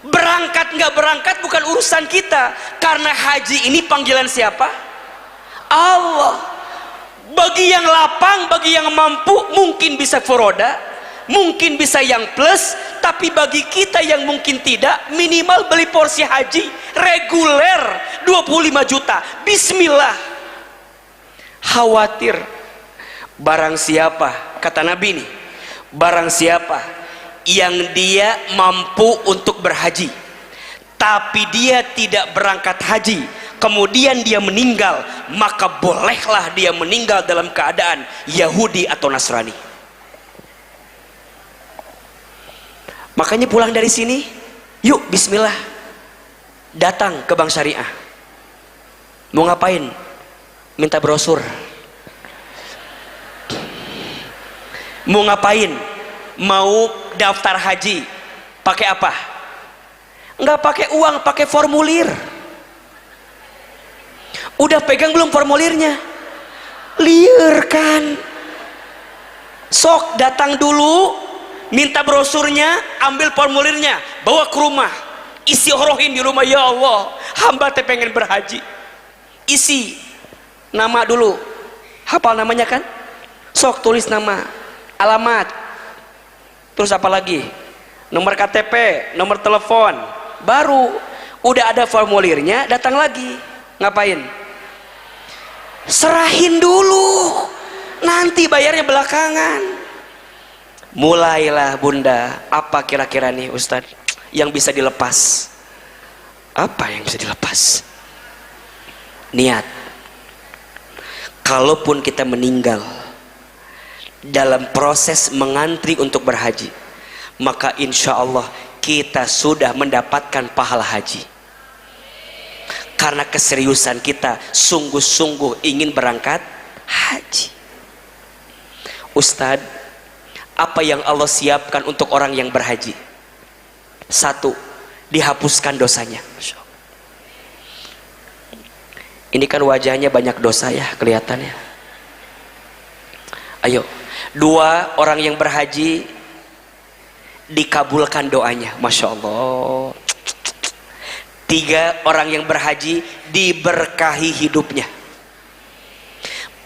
Speaker 1: Berangkat nggak berangkat bukan urusan kita, karena haji ini panggilan siapa? Allah. Bagi yang lapang, bagi yang mampu, mungkin bisa furoda, mungkin bisa yang plus, tapi bagi kita yang mungkin tidak, minimal beli porsi haji reguler 25 juta. Bismillah. Khawatir barang siapa, kata Nabi nih, barang siapa yang dia mampu untuk berhaji tapi dia tidak berangkat haji, kemudian dia meninggal, maka bolehlah dia meninggal dalam keadaan Yahudi atau Nasrani. Makanya pulang dari sini, yuk bismillah datang ke Bank Syariah. Mau ngapain? Minta brosur. Mau ngapain? Mau daftar haji. Pakai apa? Nggak pakai uang, pakai formulir. Udah pegang belum formulirnya? Liar kan? Sok datang dulu, minta brosurnya, ambil formulirnya, bawa ke rumah, isi horohin di rumah. Ya Allah, hamba teh pengen berhaji. Isi nama dulu, hafal namanya kan? Sok tulis nama, alamat, terus apa lagi? Nomor KTP, nomor telepon. Baru udah ada formulirnya, datang lagi. Ngapain? Serahin dulu, nanti bayarnya belakangan. Mulailah bunda, apa kira-kira nih Ustadz yang bisa dilepas? Apa yang bisa dilepas? Niat. Kalaupun kita meninggal dalam proses mengantri untuk berhaji, maka insya Allah kita sudah mendapatkan pahala haji, karena keseriusan kita sungguh-sungguh ingin berangkat haji. Ustadz, apa yang Allah siapkan untuk orang yang berhaji? Satu, dihapuskan dosanya. Ini kan wajahnya banyak dosa ya kelihatannya. Ayo. Dua, orang yang berhaji dikabulkan doanya. Masya Allah. Tiga, orang yang berhaji diberkahi hidupnya.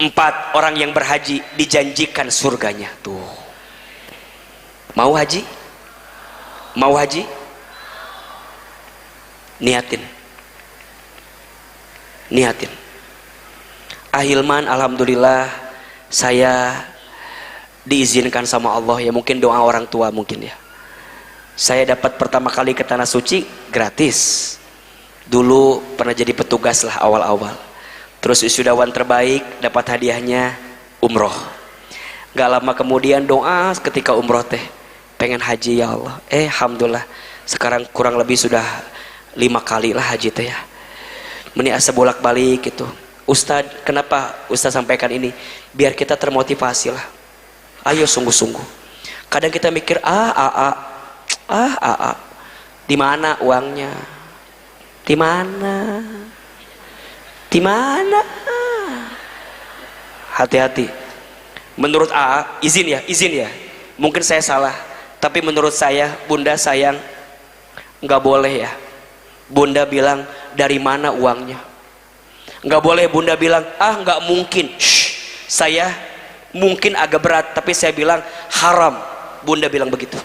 Speaker 1: Empat, orang yang berhaji dijanjikan surganya. Tuh. Mau haji? Mau haji? Niatin. Niatin. Ahilman, alhamdulillah saya diizinkan sama Allah, ya mungkin doa orang tua mungkin ya. Saya dapat pertama kali ke Tanah Suci gratis. Dulu pernah jadi petugas lah awal-awal. Terus wisudawan terbaik, dapat hadiahnya umroh. Gak lama kemudian doa ketika umroh teh, pengen haji ya Allah. Alhamdulillah sekarang kurang lebih sudah 5 kali lah haji teh ya. Meni asa bolak-balik gitu. Ustadz, kenapa Ustadz sampaikan ini? Biar kita termotivasi lah. Ayo sungguh-sungguh. Kadang kita mikir di mana uangnya? Di mana? Di mana? Hati-hati. Menurut izin ya. Mungkin saya salah, tapi menurut saya, Bunda sayang, nggak boleh ya. Bunda bilang dari mana uangnya? Nggak boleh Bunda bilang nggak mungkin. Saya mungkin agak berat, tapi saya bilang haram. Bunda bilang begitu.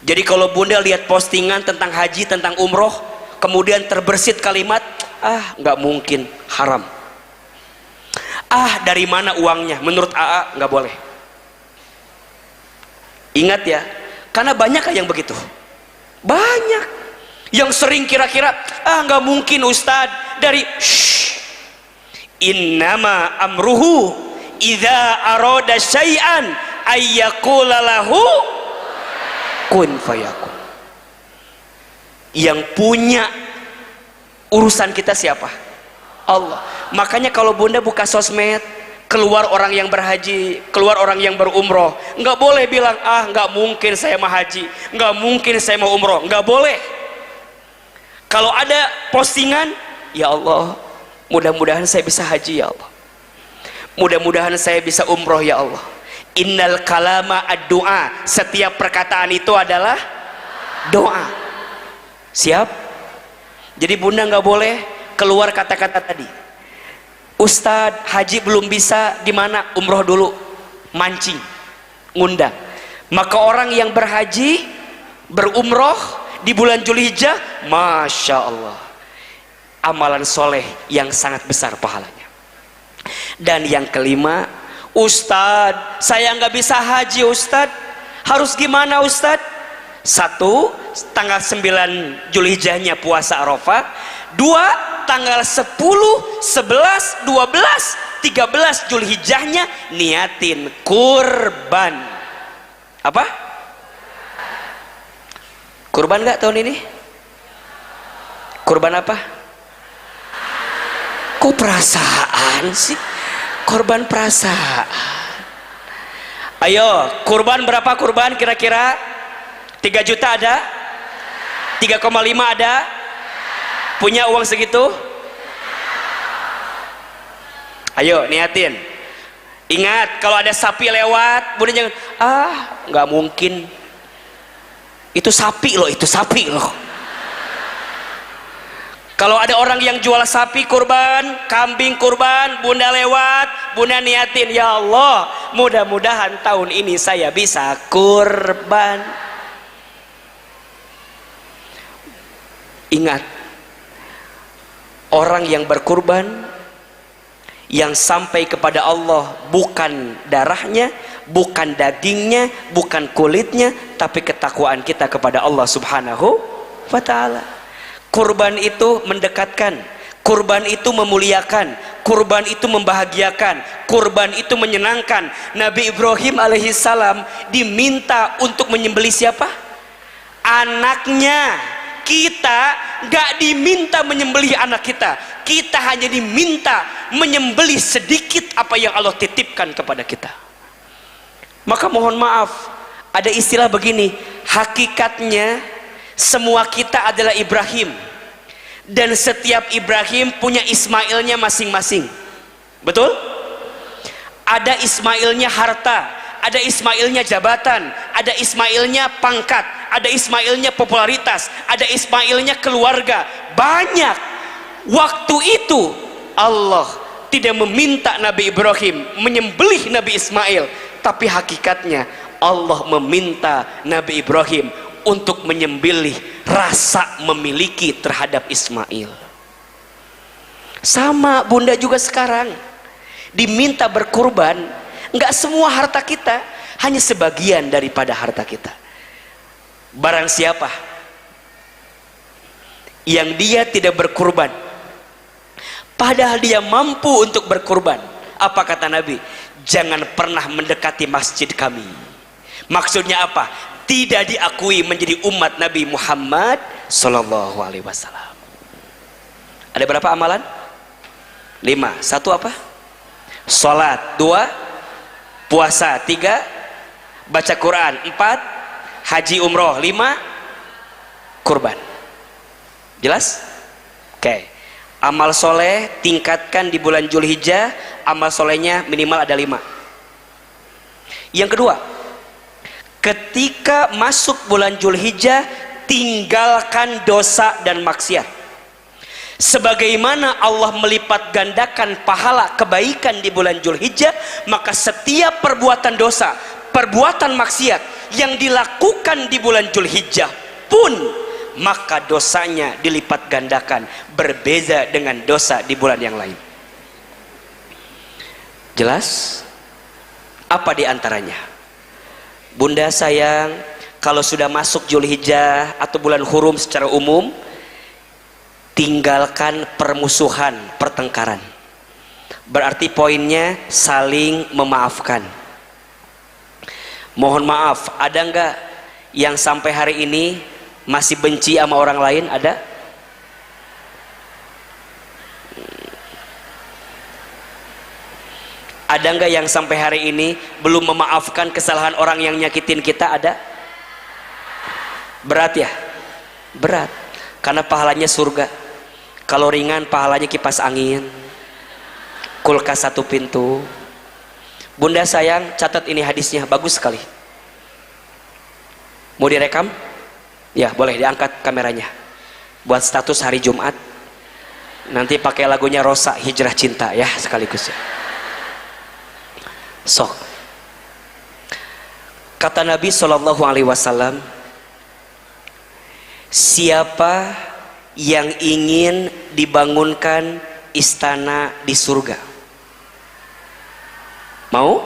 Speaker 1: Jadi kalau Bunda lihat postingan tentang haji, tentang umroh, kemudian terbersit kalimat nggak mungkin, haram. Dari mana uangnya? Menurut nggak boleh. Ingat ya, karena banyak yang begitu. Banyak yang sering kira-kira nggak mungkin Ustadz dari innama amruhu idza arada syai'an ayyaqula lahu kun fayakun. Yang punya urusan kita siapa? Allah. Makanya kalau Bunda buka sosmed, keluar orang yang berhaji, keluar orang yang berumroh, nggak boleh bilang nggak mungkin saya mau haji, nggak mungkin saya mau umroh, nggak boleh. Kalau ada postingan, ya Allah, mudah-mudahan saya bisa haji ya Allah, mudah-mudahan saya bisa umroh ya Allah. Innal kalama ad-du'a, setiap perkataan itu adalah doa. Siap? Jadi Bunda nggak boleh keluar kata-kata tadi. Ustadz, haji belum bisa, di mana? Umroh dulu. Mancing, ngundang. Maka orang yang berhaji, berumroh di bulan Zulhijjah, Masya Allah, amalan soleh yang sangat besar pahalanya. Dan yang kelima, Ustadz, saya nggak bisa haji Ustadz, harus gimana Ustadz? 1, tanggal 9 Zulhijjahnya puasa Arafah. 2, tanggal 10, 11, 12, 13 Zulhijjahnya niatin kurban. Apa? Kurban nggak tahun ini? Kurban apa? Kok perasaan sih? Korban perasaan. Ayo, kurban berapa kurban kira-kira? 3 juta ada? 3,5 ada? Punya uang segitu? Ayo niatin. Ingat, kalau ada sapi lewat, Bunda jangan nggak mungkin. Itu sapi loh, itu sapi loh. Kalau ada orang yang jual sapi kurban, kambing kurban, Bunda lewat, Bunda niatin, ya Allah, mudah-mudahan tahun ini saya bisa kurban. Ingat, Orang yang berkurban, yang sampai kepada Allah bukan darahnya, bukan dagingnya, bukan kulitnya, tapi ketakwaan kita kepada Allah subhanahu wa ta'ala. Kurban itu mendekatkan, kurban itu memuliakan, kurban itu membahagiakan, kurban itu menyenangkan. Nabi Ibrahim alaihissalam diminta untuk menyembelih siapa? Anaknya. Kita gak diminta menyembelih anak kita, kita hanya diminta menyembelih sedikit apa yang Allah titipkan kepada kita. Maka mohon maaf, ada istilah begini, hakikatnya semua kita adalah Ibrahim, dan setiap Ibrahim punya Ismailnya masing-masing. Betul? Ada Ismailnya harta, ada Ismailnya jabatan, ada Ismailnya pangkat, ada Ismailnya popularitas, ada Ismailnya keluarga. Banyak. Waktu itu Allah tidak meminta Nabi Ibrahim menyembelih Nabi Ismail, tapi hakikatnya Allah meminta Nabi Ibrahim untuk menyembelih rasa memiliki terhadap Ismail. Sama bunda juga sekarang diminta berkurban. Enggak semua harta kita, hanya sebagian daripada harta kita. Barang siapa yang dia tidak berkurban, padahal dia mampu untuk berkurban, apa kata Nabi? Jangan pernah mendekati masjid kami. Maksudnya apa? Tidak diakui menjadi umat Nabi Muhammad Sallallahu Alaihi Wasallam. Ada berapa amalan? 5. 1 apa? Salat. 2 puasa. 3 baca Quran. 4 haji umroh. 5 kurban. Jelas? Oke. Amal soleh tingkatkan di bulan Zulhijjah. Amal solehnya minimal ada 5. Yang kedua, ketika masuk bulan Zulhijjah, tinggalkan dosa dan maksiat. Sebagaimana Allah melipat gandakan pahala kebaikan di bulan Zulhijjah, maka setiap perbuatan dosa, perbuatan maksiat yang dilakukan di bulan Zulhijjah pun, maka dosanya dilipat gandakan, berbeza dengan dosa di bulan yang lain. Jelas? Apa di antaranya? Bunda sayang, kalau sudah masuk Zulhijjah atau bulan hurum secara umum, tinggalkan permusuhan, pertengkaran. Berarti poinnya saling memaafkan. Mohon maaf, ada enggak yang sampai hari ini masih benci sama orang lain? Ada? Ada enggak yang sampai hari ini belum memaafkan kesalahan orang yang nyakitin kita? Ada? Berat ya? Berat, karena pahalanya surga. Kalau ringan pahalanya kipas angin, kulkas 1 pintu. Bunda sayang, catat ini hadisnya, bagus sekali. Mau direkam? Ya boleh, diangkat kameranya buat status hari Jumat. Nanti pakai lagunya Rosa, Hijrah Cinta ya sekaligus ya. Sok. Kata Nabi Shallallahu Alaihi Wasallam, siapa yang ingin dibangunkan istana di surga? Mau?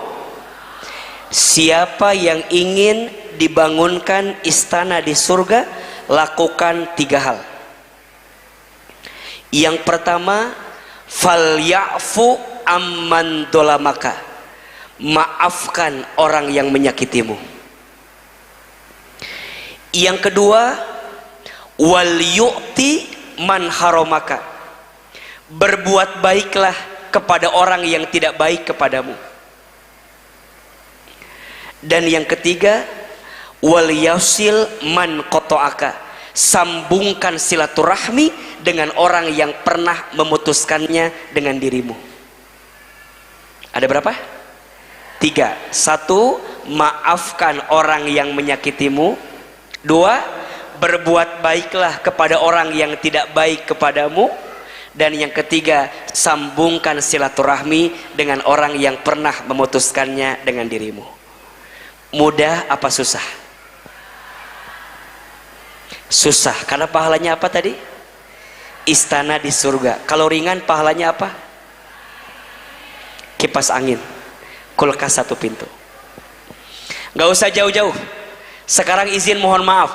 Speaker 1: Siapa yang ingin dibangunkan istana di surga, lakukan 3 hal. Yang pertama, falyafu amman dolamaka, maafkan orang yang menyakitimu. Yang kedua, wal yu'ti man haramaka, berbuat baiklah kepada orang yang tidak baik kepadamu. Dan yang ketiga, wal yasil man qata'aka, sambungkan silaturahmi dengan orang yang pernah memutuskannya dengan dirimu. Ada berapa? 3. 1, maafkan orang yang menyakitimu. 2, berbuat baiklah kepada orang yang tidak baik kepadamu. Dan yang ketiga, sambungkan silaturahmi dengan orang yang pernah memutuskannya dengan dirimu. Mudah apa susah? Susah, karena pahalanya apa tadi? istana di surga. Kalau ringan pahalanya apa? Kipas angin, kulkas 1 pintu. Gak usah jauh-jauh. Sekarang izin mohon maaf,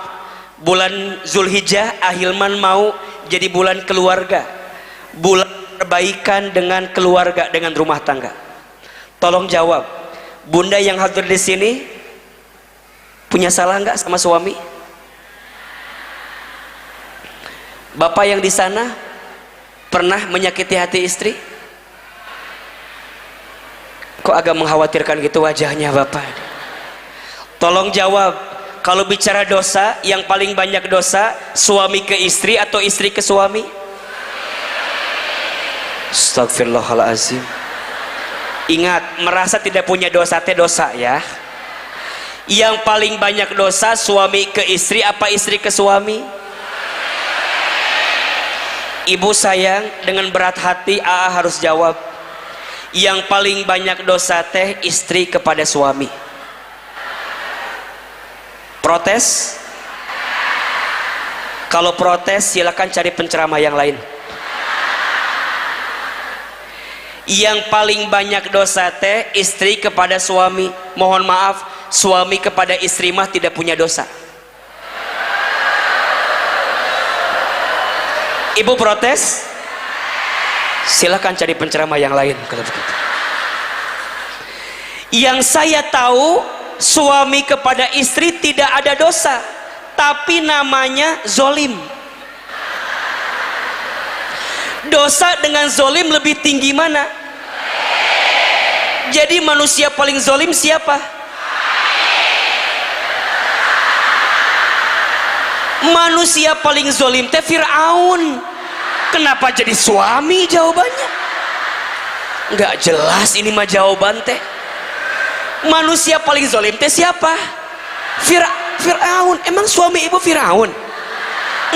Speaker 1: bulan Zulhijjah Ahilman mau jadi bulan keluarga, bulan perbaikan dengan keluarga, dengan rumah tangga. Tolong jawab, bunda yang hadir di sini punya salah nggak sama suami? Bapak yang di sana pernah menyakiti hati istri? Kok agak mengkhawatirkan gitu wajahnya Bapak? Tolong jawab, kalau bicara dosa, yang paling banyak dosa suami ke istri atau istri ke suami? Astagfirullahaladzim. Ingat, merasa tidak punya dosa teh dosa ya. Yang paling banyak dosa suami ke istri apa istri ke suami? Ibu sayang, dengan berat hati AA harus jawab, yang paling banyak dosa teh istri kepada suami. Protes? Kalau protes silakan cari penceramah yang lain. Yang paling banyak dosa teh istri kepada suami. Mohon maaf, suami kepada istri mah tidak punya dosa. Ibu protes? Silakan cari penceramah yang lain kalau begitu. Yang saya tahu, suami kepada istri tidak ada dosa, tapi namanya zolim. Dosa dengan zolim lebih tinggi mana? Jadi manusia paling zolim siapa? Manusia paling zolim teh Fir'aun. Kenapa jadi suami jawabannya? Nggak jelas ini mah jawaban teh. Manusia paling zolim teh siapa? Fir'aun. Emang suami ibu Fir'aun?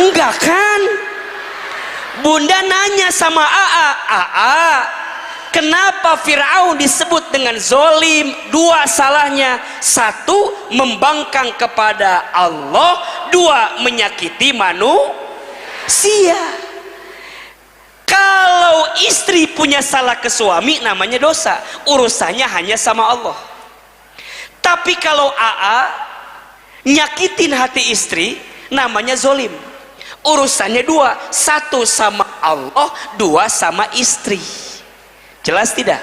Speaker 1: Enggak kan? Bunda nanya sama AA, kenapa Fir'aun disebut dengan zolim? 2 salahnya, 1 membangkang kepada Allah, 2 menyakiti manusia. Kalau istri punya salah ke suami namanya dosa, urusannya hanya sama Allah. Tapi kalau AA nyakitin hati istri namanya zolim, urusannya 2, 1 sama Allah, 2 sama istri. Jelas tidak?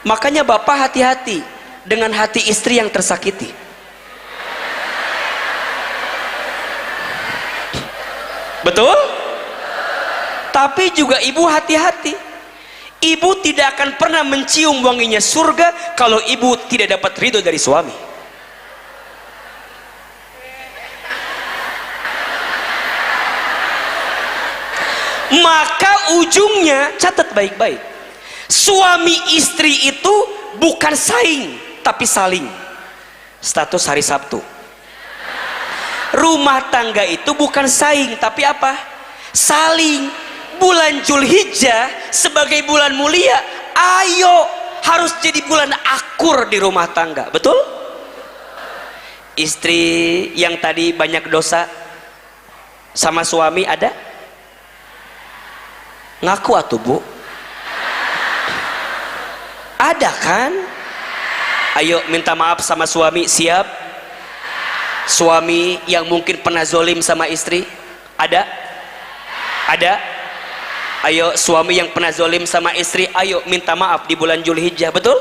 Speaker 1: Makanya bapak hati-hati dengan hati istri yang tersakiti. Betul? Tapi juga ibu hati-hati. Ibu tidak akan pernah mencium wanginya surga kalau ibu tidak dapat ridho dari suami. Maka ujungnya, catat baik-baik, suami istri itu bukan saing tapi saling. Status hari Sabtu. Rumah tangga itu bukan saing tapi apa? Saling. Bulan Zulhijjah sebagai bulan mulia, ayo harus jadi bulan akur di rumah tangga. Betul? Istri yang tadi banyak dosa sama suami ada? Ngaku atuh bu? Ada kan? Ayo minta maaf sama suami. Siap? Suami yang mungkin pernah zolim sama istri ada? Ada? Ayo suami yang pernah zolim sama istri, ayo minta maaf di bulan Zulhijjah. Betul?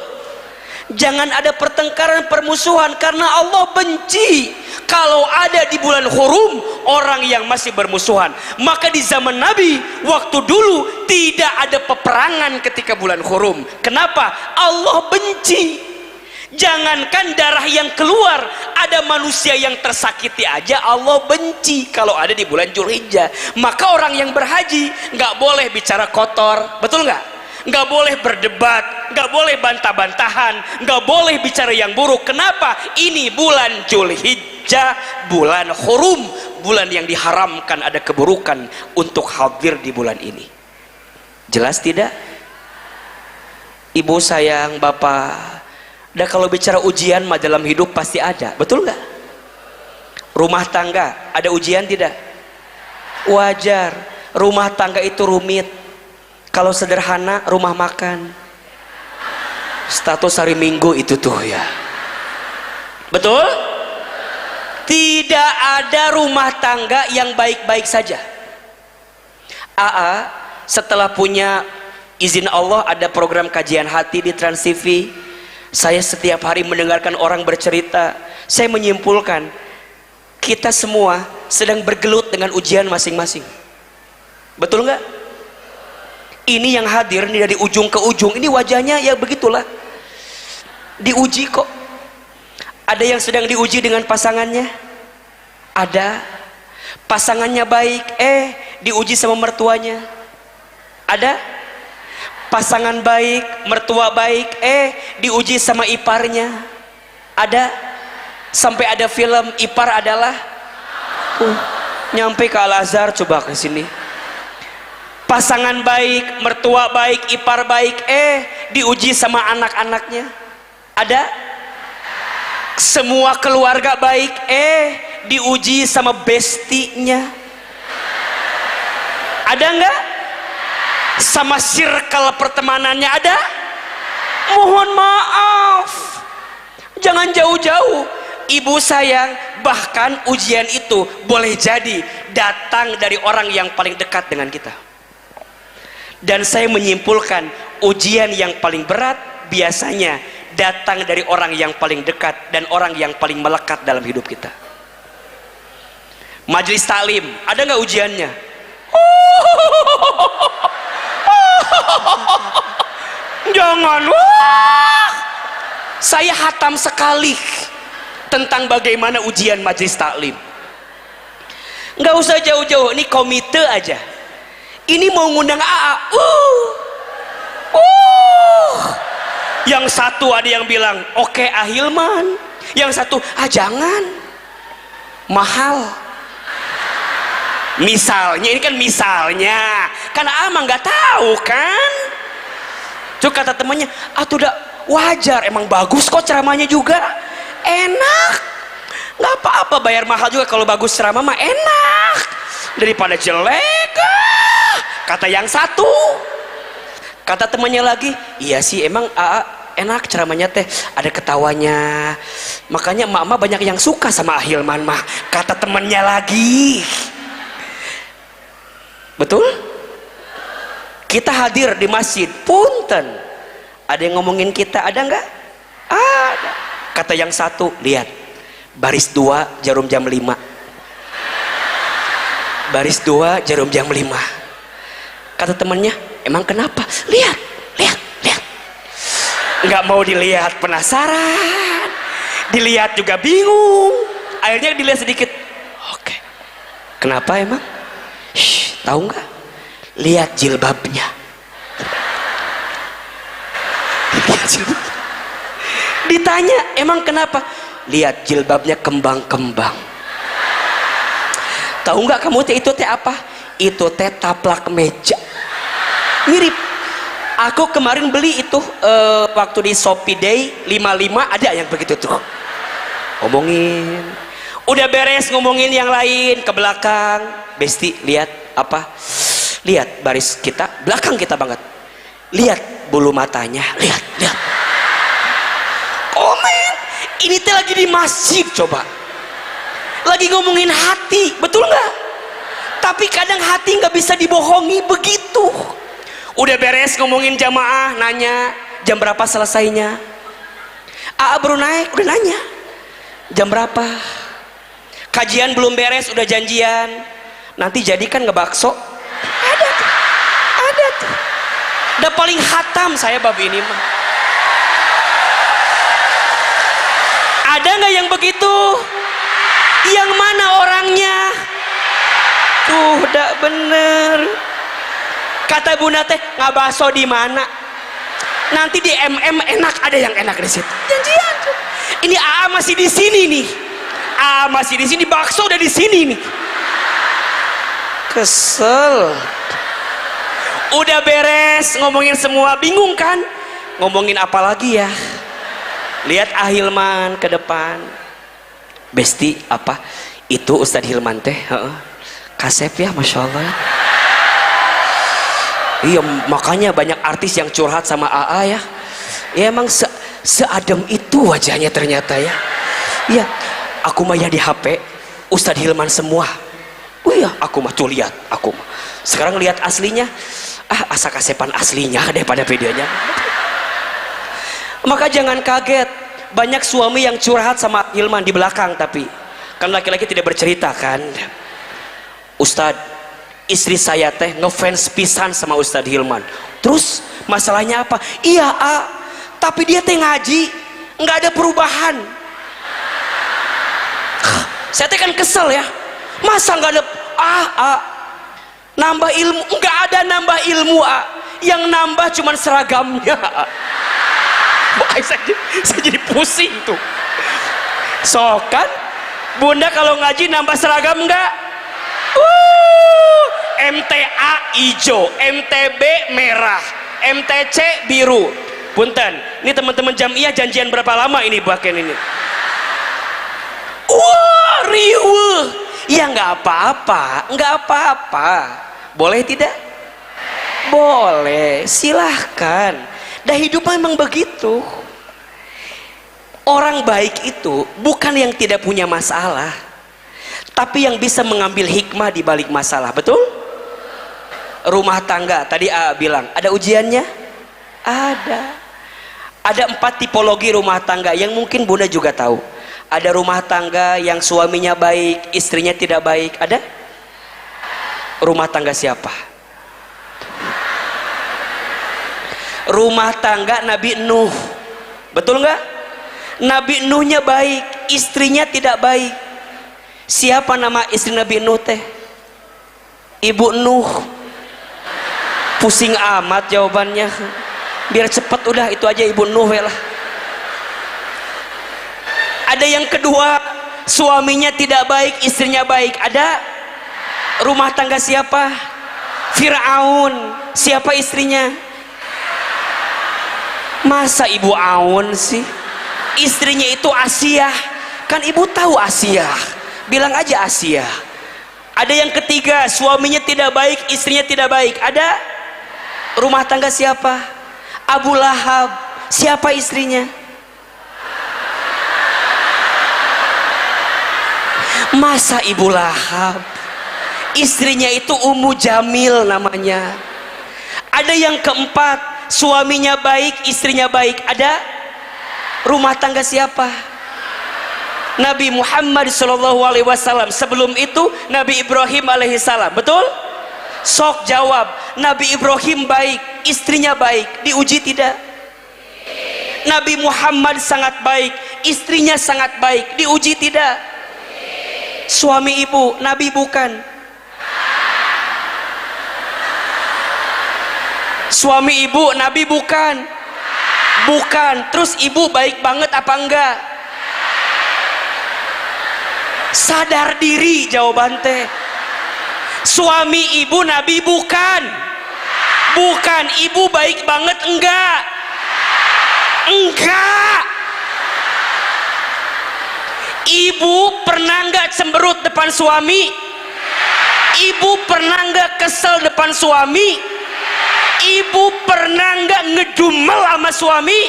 Speaker 1: Jangan ada pertengkaran, permusuhan, karena Allah benci kalau ada di bulan hurum orang yang masih bermusuhan. Maka di zaman Nabi waktu dulu tidak ada peperangan ketika bulan hurum. Kenapa? Allah benci. Jangankan darah yang keluar, ada manusia yang tersakiti aja Allah benci kalau ada di bulan Zulhijjah. Maka orang yang berhaji nggak boleh bicara kotor, betul nggak? Nggak boleh berdebat, nggak boleh bantah-bantahan, nggak boleh bicara yang buruk. Kenapa? Ini bulan Zulhijjah, bulan hurum, bulan yang diharamkan ada keburukan untuk hadir di bulan ini. Jelas tidak? Ibu sayang, bapak, dan kalau bicara ujian mah dalam hidup pasti ada, betul nggak? Rumah tangga ada ujian tidak? Wajar. rumah tangga itu rumit. Kalau sederhana, rumah makan. Status hari Minggu itu tuh ya. Betul? Tidak ada rumah tangga yang baik-baik saja. AA setelah punya izin Allah ada program kajian hati di Trans TV. Saya setiap hari mendengarkan orang bercerita. Saya menyimpulkan kita semua sedang bergelut dengan ujian masing-masing. Betul nggak? Ini yang hadir nih dari ujung ke ujung, ini wajahnya ya begitulah, diuji kok. Ada yang sedang diuji dengan pasangannya, ada pasangannya baik, diuji sama mertuanya, ada pasangan baik, mertua baik, diuji sama iparnya, ada. Sampai ada film ipar adalah nyampe ke Al-Azhar, coba ke sini. Pasangan baik, mertua baik, ipar baik, diuji sama anak-anaknya, ada. Semua keluarga baik, diuji sama bestinya, ada nggak? Sama circle pertemanannya ada. Mohon maaf, jangan jauh-jauh. Ibu sayang, bahkan ujian itu boleh jadi datang dari orang yang paling dekat dengan kita. Dan saya menyimpulkan ujian yang paling berat biasanya datang dari orang yang paling dekat dan orang yang paling melekat dalam hidup kita. Majelis taklim, ada nggak ujiannya? Jangan, saya hatam sekali tentang bagaimana ujian majelis taklim. Nggak usah jauh-jauh, ini komite aja. Ini mau ngundang AA. Yang satu ada yang bilang, oke Ahilman. Yang satu, jangan, mahal. Misalnya, ini kan misalnya, karena Amang nggak tahu kan. Tuh kata temannya, tuh udah wajar, emang bagus kok ceramahnya juga, enak, nggak apa-apa bayar mahal juga kalau bagus ceramah mah enak daripada jelek. Kata yang satu. Kata temannya lagi, iya sih emang enak ceramahnya teh, ada ketawanya, makanya emak-emak banyak yang suka sama Ahilman mah. Kata temannya lagi. Betul? Kita hadir di masjid, punten, ada yang ngomongin kita, ada nggak? Ada. Kata yang satu, lihat baris 2 jarum jam 5, baris 2 jarum jam 5. Kata temannya, emang kenapa? Lihat, lihat, lihat. Nggak mau dilihat, penasaran, dilihat juga bingung, akhirnya dilihat sedikit. Oke, kenapa emang? Tahu nggak? Lihat jilbabnya. Lihat jilbab. Ditanya, emang kenapa? Lihat jilbabnya kembang-kembang. Tahu nggak kamu teh itu teh apa? Itu teh taplak meja. Mirip. Aku kemarin beli itu waktu di Shopee Day 55 ada yang begitu tuh. Ngomongin. Udah beres ngomongin yang lain ke belakang. Besti, lihat apa? Lihat baris kita, belakang kita banget. Lihat bulu matanya, lihat, lihat. Komen. Ini teh lagi di masjid coba. Lagi ngomongin hati, betul nggak? Tapi kadang hati nggak bisa dibohongi begitu. Udah beres ngomongin jamaah, nanya jam berapa selesainya. Baru naik, udah nanya jam berapa. Kajian belum beres, udah janjian. Nanti jadi kan ngebakso. Ada tuh, ada tuh. Udah paling hatam saya bab ini mah. Ada nggak yang begitu? Yang mana orangnya? Tuh udah bener. Kata bunda teh, nggak bakso di mana? Nanti di enak, ada yang enak di situ. Janjian. Ini AA masih di sini nih. AA masih di sini, bakso udah di sini nih. Kesel. Udah beres ngomongin semua, bingung kan? Ngomongin apa lagi ya? Lihat Ahilman ke depan. Besti apa? Itu Ustadz Hilman teh. Kasep ya, masya Allah. Iya, makanya banyak artis yang curhat sama AA ya. Ya emang seadem itu wajahnya ternyata ya. Iya, aku mah ya di HP Ustadz Hilman semua. Oh iya, aku mah tuh lihat, aku mah. Sekarang lihat aslinya, asa kasepan aslinya daripada videonya. Maka jangan kaget, banyak suami yang curhat sama Hilman di belakang, tapi kan laki-laki tidak bercerita kan. Ustadz, istri saya teh ngefans pisan sama Ustadz Hilman. Terus masalahnya apa? Iya, tapi dia teh ngaji, nggak ada perubahan. Saya teh kan kesel ya, masa nggak ada nambah ilmu? Nggak ada nambah ilmu, yang nambah cuman seragamnya. Saya jadi pusing tuh. So kan bunda kalau ngaji nambah seragam nggak? MTA hijau, MTB merah, MTC biru. Punten, ini teman-teman jamiah janjian berapa lama ini bahkan ini? Wah, riuh. Ya nggak apa-apa, nggak apa-apa. Boleh tidak? Boleh, silahkan. Dah hidup memang begitu. Orang baik itu bukan yang tidak punya masalah, tapi yang bisa mengambil hikmah di balik masalah. Betul? Rumah tangga tadi bilang ada ujiannya. Ada 4 tipologi rumah tangga yang mungkin bunda juga tahu. Ada rumah tangga yang suaminya baik, istrinya tidak baik. Ada? Rumah tangga siapa? Rumah tangga Nabi Nuh. Betul nggak? Nabi Nuhnya baik, istrinya tidak baik. Siapa nama istri Nabi Nuh teh? Ibu Nuh. Pusing amat jawabannya. Biar cepet udah itu aja Ibu Nuh lah. Ada yang kedua, suaminya tidak baik, istrinya baik. Ada? Rumah tangga siapa? Fir'aun. Siapa istrinya? Masa Ibu Aun sih? Istrinya itu Asia. Kan Ibu tahu Asia. Bilang aja Asia. Ada yang ketiga, suaminya tidak baik, istrinya tidak baik. Ada? Rumah tangga siapa? Abu Lahab. Siapa istrinya? Masa Ibu Lahab? Istrinya itu Ummu Jamil namanya. Ada yang keempat, suaminya baik, istrinya baik. Ada? Rumah tangga siapa? Nabi Muhammad SAW. Sebelum itu Nabi Ibrahim alaihissalam. Betul? Sok jawab. Nabi Ibrahim baik, istrinya baik. Diuji tidak? Nabi Muhammad sangat baik, istrinya sangat baik. Diuji tidak? Suami ibu, Nabi bukan? Suami ibu, Nabi bukan? Bukan. Terus ibu baik banget apa enggak? Sadar diri jawaban teh. Suami ibu Nabi bukan? Bukan. Ibu baik banget enggak? Enggak. Ibu pernah enggak cemberut depan suami? Ibu pernah enggak kesel depan suami? Ibu pernah enggak ngedumel sama suami?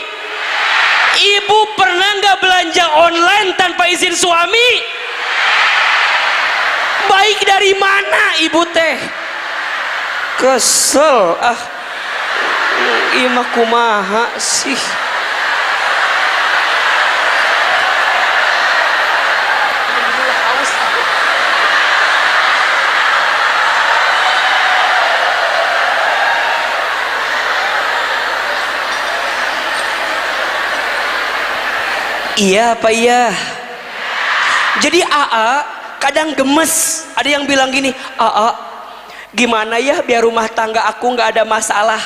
Speaker 1: Ibu pernah enggak belanja online tanpa izin suami? Baik dari mana ibu teh? Kesel imah kumaha sih? Iya apa iya? Jadi kadang gemes. Ada yang bilang gini, gimana ya biar rumah tangga aku nggak ada masalah?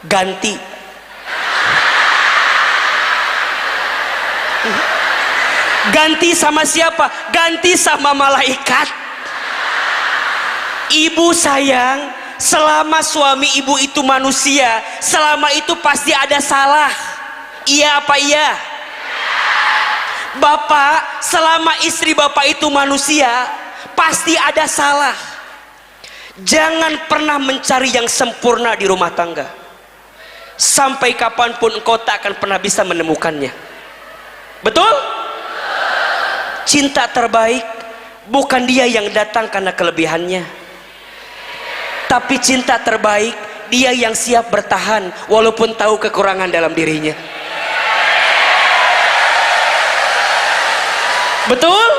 Speaker 1: Ganti. Ganti sama siapa? Ganti sama malaikat. Ibu sayang, selama suami ibu itu manusia, selama itu pasti ada salah. Iya apa iya? Bapak, selama istri bapak itu manusia, pasti ada salah. Jangan pernah mencari yang sempurna di rumah tangga. Sampai kapanpun engkau tak akan pernah bisa menemukannya. Betul? Cinta terbaik bukan dia yang datang karena kelebihannya, tapi cinta terbaik dia yang siap bertahan walaupun tahu kekurangan dalam dirinya. Betul?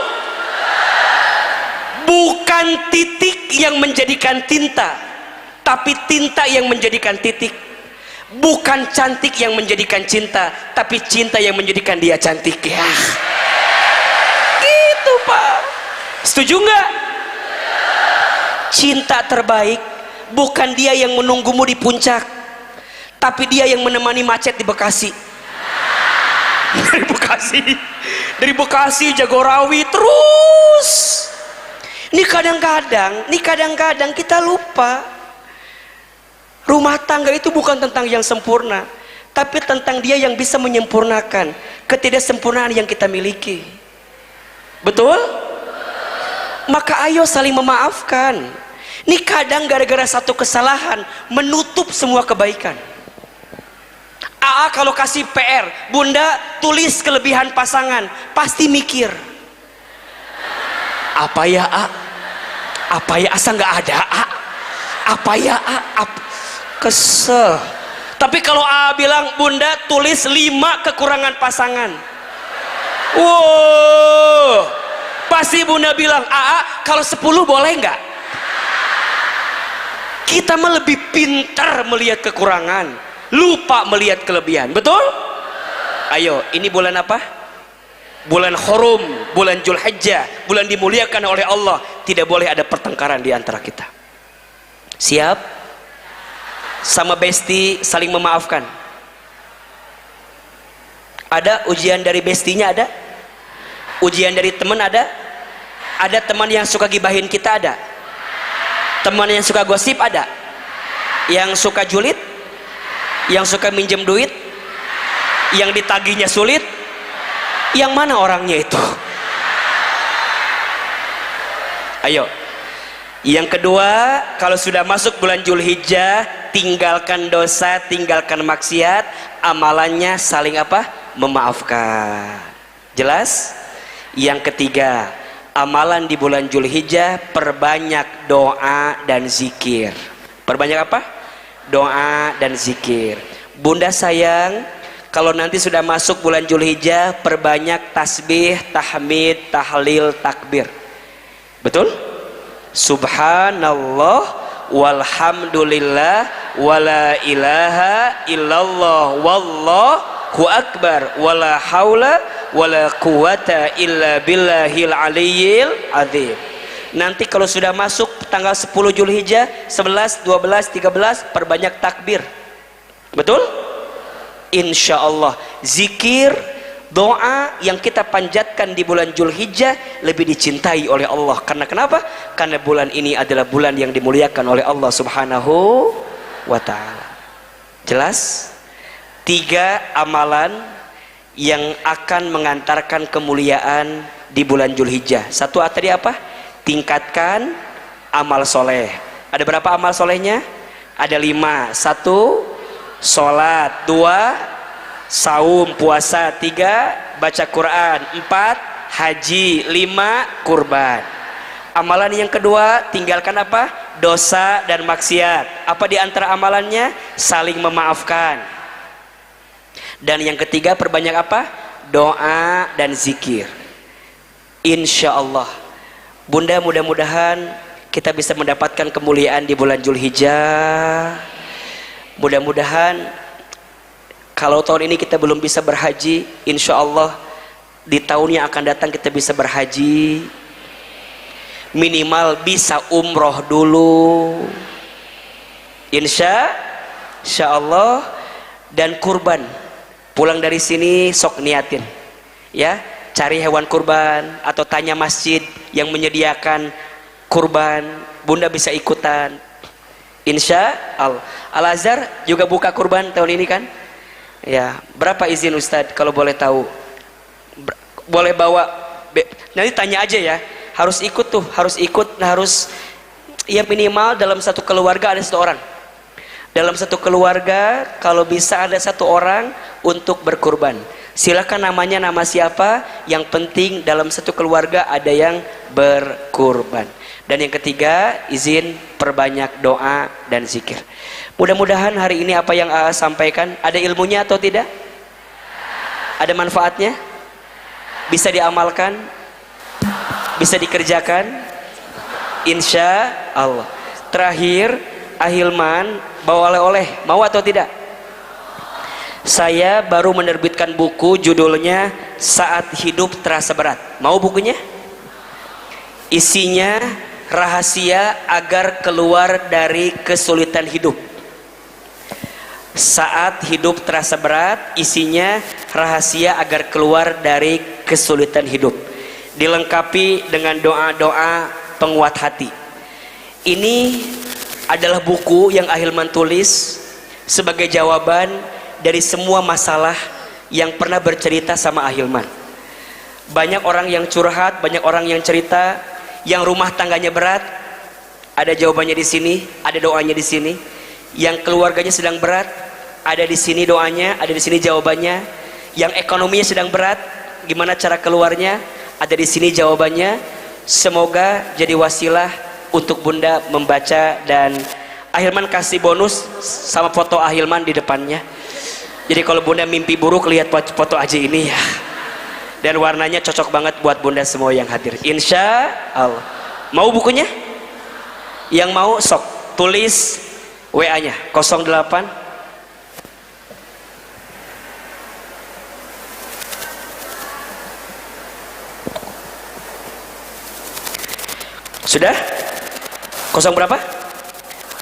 Speaker 1: Bukan titik yang menjadikan tinta, tapi tinta yang menjadikan titik. Bukan cantik yang menjadikan cinta, tapi cinta yang menjadikan dia cantik. Ya, gitu Pak. Setuju nggak? Cinta terbaik bukan dia yang menunggumu di puncak, tapi dia yang menemani macet di Bekasi. Dari Bekasi Jagorawi terus. Ini kadang-kadang kita lupa. Rumah tangga itu bukan tentang yang sempurna, tapi tentang dia yang bisa menyempurnakan ketidaksempurnaan yang kita miliki. Betul? Maka ayo saling memaafkan. Ini kadang gara-gara satu kesalahan menutup semua kebaikan. AA kalau kasih PR, Bunda tulis kelebihan pasangan, pasti mikir, apa ya A? Apa ya, asa nggak ada A? Apa ya A? Kesel. Tapi kalau A bilang, Bunda tulis 5 kekurangan pasangan, wow, pasti Bunda bilang, AA kalau 10 boleh nggak? Kita mah lebih pintar melihat kekurangan, lupa melihat kelebihan. Betul? Ayo, ini bulan apa? Bulan Hurum, bulan Dzulhijjah, bulan dimuliakan oleh Allah. Tidak boleh ada pertengkaran di antara kita. Siap? Sama besti saling memaafkan. Ada ujian dari bestinya, ada ujian dari teman, ada teman yang suka gibahin kita, ada teman yang suka gosip, ada yang suka julid, yang suka minjem duit, yang ditagihnya sulit. Yang mana orangnya itu? Ayo. Yang kedua, kalau sudah masuk bulan Dzulhijjah, tinggalkan dosa, tinggalkan maksiat, amalannya saling apa? Memaafkan. Jelas? Yang ketiga, amalan di bulan Dzulhijjah, perbanyak doa dan zikir. Perbanyak apa? Doa dan zikir. Bunda sayang, kalau nanti sudah masuk bulan Dzulhijjah, perbanyak tasbih, tahmid, tahlil, takbir. Betul? Subhanallah walhamdulillah wala ilaha illallah wallahu akbar wala haula wala quwata illa billahil aliyyil azim. Nanti kalau sudah masuk tanggal 10 Dzulhijjah, 11, 12, 13, perbanyak takbir. Betul? Insya Allah zikir, doa yang kita panjatkan di bulan Dzulhijjah lebih dicintai oleh Allah. Karena kenapa? Karena bulan ini adalah bulan yang dimuliakan oleh Allah Subhanahu wa ta'ala. Jelas? 3 amalan yang akan mengantarkan kemuliaan di bulan Dzulhijjah. 1 tadi apa? Tingkatkan amal soleh. Ada berapa amal solehnya? Ada 5. 1 sholat, 2 saum puasa, 3 baca Quran, 4 haji, 5 kurban. Amalan yang kedua, tinggalkan apa? Dosa dan maksiat. Apa di antara amalannya? Saling memaafkan. Dan yang ketiga, perbanyak apa? Doa dan zikir. Insya Allah Bunda, mudah-mudahan kita bisa mendapatkan kemuliaan di bulan Dzulhijjah. Mudah-mudahan kalau tahun ini kita belum bisa berhaji, insya Allah di tahun yang akan datang kita bisa berhaji, minimal bisa umroh dulu, insya Allah. Dan kurban, pulang dari sini sok niatin ya, cari hewan kurban atau tanya masjid yang menyediakan kurban, Bunda bisa ikutan. Insya Allah. Al-Azhar juga buka kurban tahun ini kan? Ya, berapa izin Ustadz kalau boleh tahu? Boleh bawa, nanti tanya aja ya. Harus ikut tuh, harus ikut, harus Ya minimal dalam satu keluarga ada satu orang. Dalam satu keluarga kalau bisa ada satu orang untuk berkurban. Silakan namanya nama siapa, yang penting dalam satu keluarga ada yang berkurban. Dan yang ketiga, izin perbanyak doa dan zikir. Mudah-mudahan hari ini apa yang AA sampaikan ada ilmunya atau tidak? Ada manfaatnya? Bisa diamalkan? Bisa dikerjakan? Insya Allah. Terakhir, Ahilman bawa oleh-oleh, mau atau tidak? Saya baru menerbitkan buku judulnya Saat Hidup Terasa Berat. Mau bukunya? Isinya rahasia agar keluar dari kesulitan hidup. Saat hidup terasa berat, isinya rahasia agar keluar dari kesulitan hidup. Dilengkapi dengan doa-doa penguat hati. Ini adalah buku yang Ahilman tulis sebagai jawaban dari semua masalah yang pernah bercerita sama Ahilman. Banyak orang yang curhat, banyak orang yang cerita, yang rumah tangganya berat, ada jawabannya di sini, ada doanya di sini. Yang keluarganya sedang berat, ada di sini doanya, ada di sini jawabannya. Yang ekonominya sedang berat, gimana cara keluarnya, ada di sini jawabannya. Semoga jadi wasilah untuk Bunda membaca, dan Ahilman kasih bonus sama foto Ahilman di depannya. Jadi kalau Bunda mimpi buruk, lihat foto aja ini ya. Dan warnanya cocok banget buat Bunda semua yang hadir. Insya Allah. Mau bukunya? Yang mau sok tulis WA-nya 08 Sudah? Kosong berapa?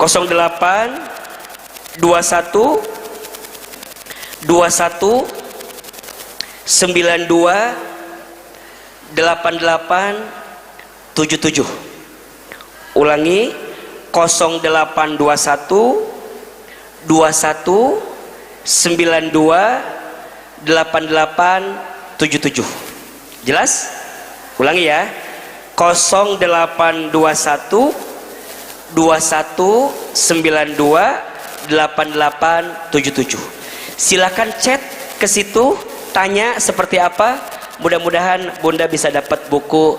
Speaker 1: 08 21 22 92 88 77. Ulangi 0821 21 92 88 77. Jelas? Ulangi ya. 0821 21 92 88 77. Silakan chat ke situ, tanya seperti apa. Mudah-mudahan Bunda bisa dapat buku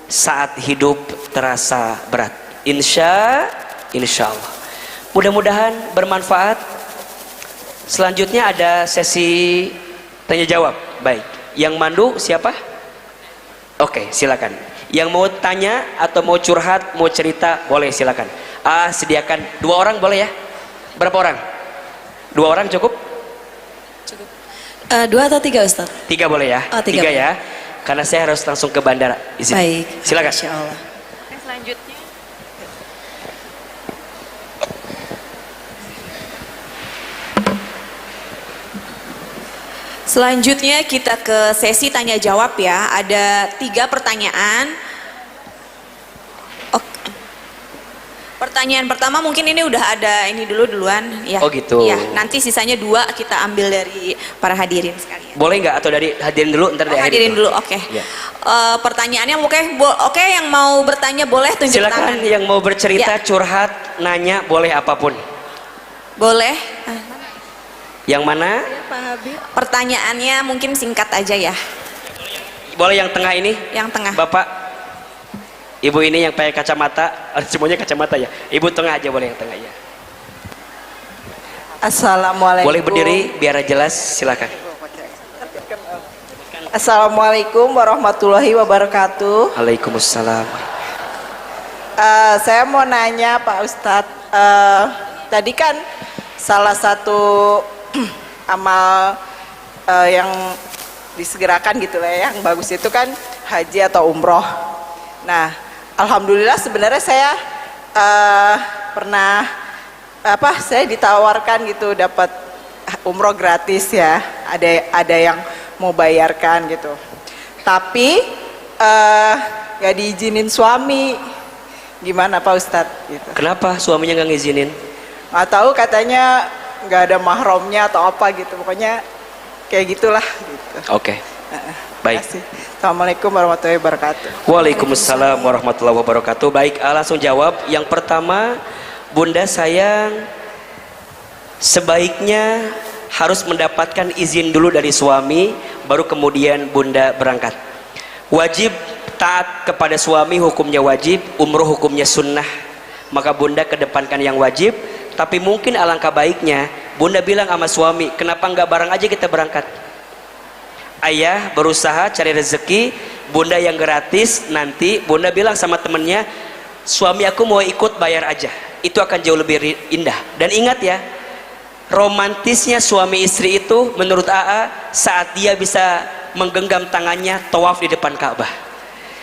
Speaker 1: Saat Hidup Terasa Berat. Insya Allah. Mudah-mudahan bermanfaat. Selanjutnya ada sesi tanya jawab. Baik. Yang mandu siapa? Oke, silakan. Yang mau tanya atau mau curhat, mau cerita, boleh silakan. Sediakan 2 orang boleh ya? Berapa orang? 2 orang cukup?
Speaker 2: Cukup. 2 atau 3 Ustaz?
Speaker 1: 3 boleh ya?
Speaker 2: Oh, 3
Speaker 1: ya. Karena saya harus langsung ke bandara. Izin.
Speaker 2: Baik.
Speaker 1: Silakan.
Speaker 2: Insya Allah.
Speaker 3: Selanjutnya.
Speaker 2: Selanjutnya kita ke sesi tanya jawab ya. Ada 3 pertanyaan. Oke. Pertanyaan pertama mungkin ini udah ada ini duluan ya.
Speaker 1: Oh gitu.
Speaker 2: Ya, nanti sisanya 2 kita ambil dari para hadirin sekalian.
Speaker 1: Boleh nggak atau dari hadirin dulu ntar dari
Speaker 2: Hadirin dulu, oke.
Speaker 1: Ya.
Speaker 2: Pertanyaannya oke yang mau bertanya boleh tunjuk
Speaker 1: Silakan
Speaker 2: tangan.
Speaker 1: yang mau bercerita,
Speaker 2: Ya.
Speaker 1: curhat, nanya boleh apapun.
Speaker 2: Boleh.
Speaker 1: Yang mana?
Speaker 2: Pertanyaannya mungkin singkat aja ya.
Speaker 1: Boleh yang tengah ini?
Speaker 2: Yang tengah.
Speaker 1: Bapak, ibu ini yang pakai kacamata, semuanya kacamata ya. Ibu tengah aja boleh, yang tengah ya.
Speaker 4: Assalamualaikum.
Speaker 1: Boleh berdiri biar jelas, silakan.
Speaker 4: Assalamualaikum warahmatullahi wabarakatuh.
Speaker 1: Waalaikumsalam.
Speaker 4: Saya mau nanya Pak Ustadz, tadi kan salah satu amal yang disegerakan gitu lah, yang bagus itu kan haji atau umroh. Nah, alhamdulillah sebenarnya saya pernah saya ditawarkan gitu dapat umroh gratis ya. Ada yang mau bayarkan gitu. Tapi gak diizinin suami. Gimana Pak Ustadz? Gitu.
Speaker 1: Kenapa suaminya nggak ngizinin?
Speaker 4: Nggak tahu, katanya nggak ada mahramnya atau apa gitu. Pokoknya kayak gitulah. Gitu.
Speaker 1: Oke. Baik.
Speaker 4: Terima kasih. Assalamualaikum warahmatullahi wabarakatuh.
Speaker 1: Waalaikumsalam warahmatullahi wabarakatuh. Baik, langsung jawab. Yang pertama, Bunda sayang, sebaiknya harus mendapatkan izin dulu dari suami, baru kemudian Bunda berangkat. Wajib taat kepada suami, hukumnya wajib. Umroh hukumnya sunnah. Maka Bunda kedepankan yang wajib. Tapi mungkin alangkah baiknya Bunda bilang sama suami, kenapa nggak bareng aja kita berangkat? Ayah berusaha cari rezeki, Bunda yang gratis. Nanti Bunda bilang sama temennya, suami aku mau ikut, bayar aja. Itu akan jauh lebih indah. Dan ingat ya, romantisnya suami istri itu menurut AA saat dia bisa menggenggam tangannya tawaf di depan Ka'bah,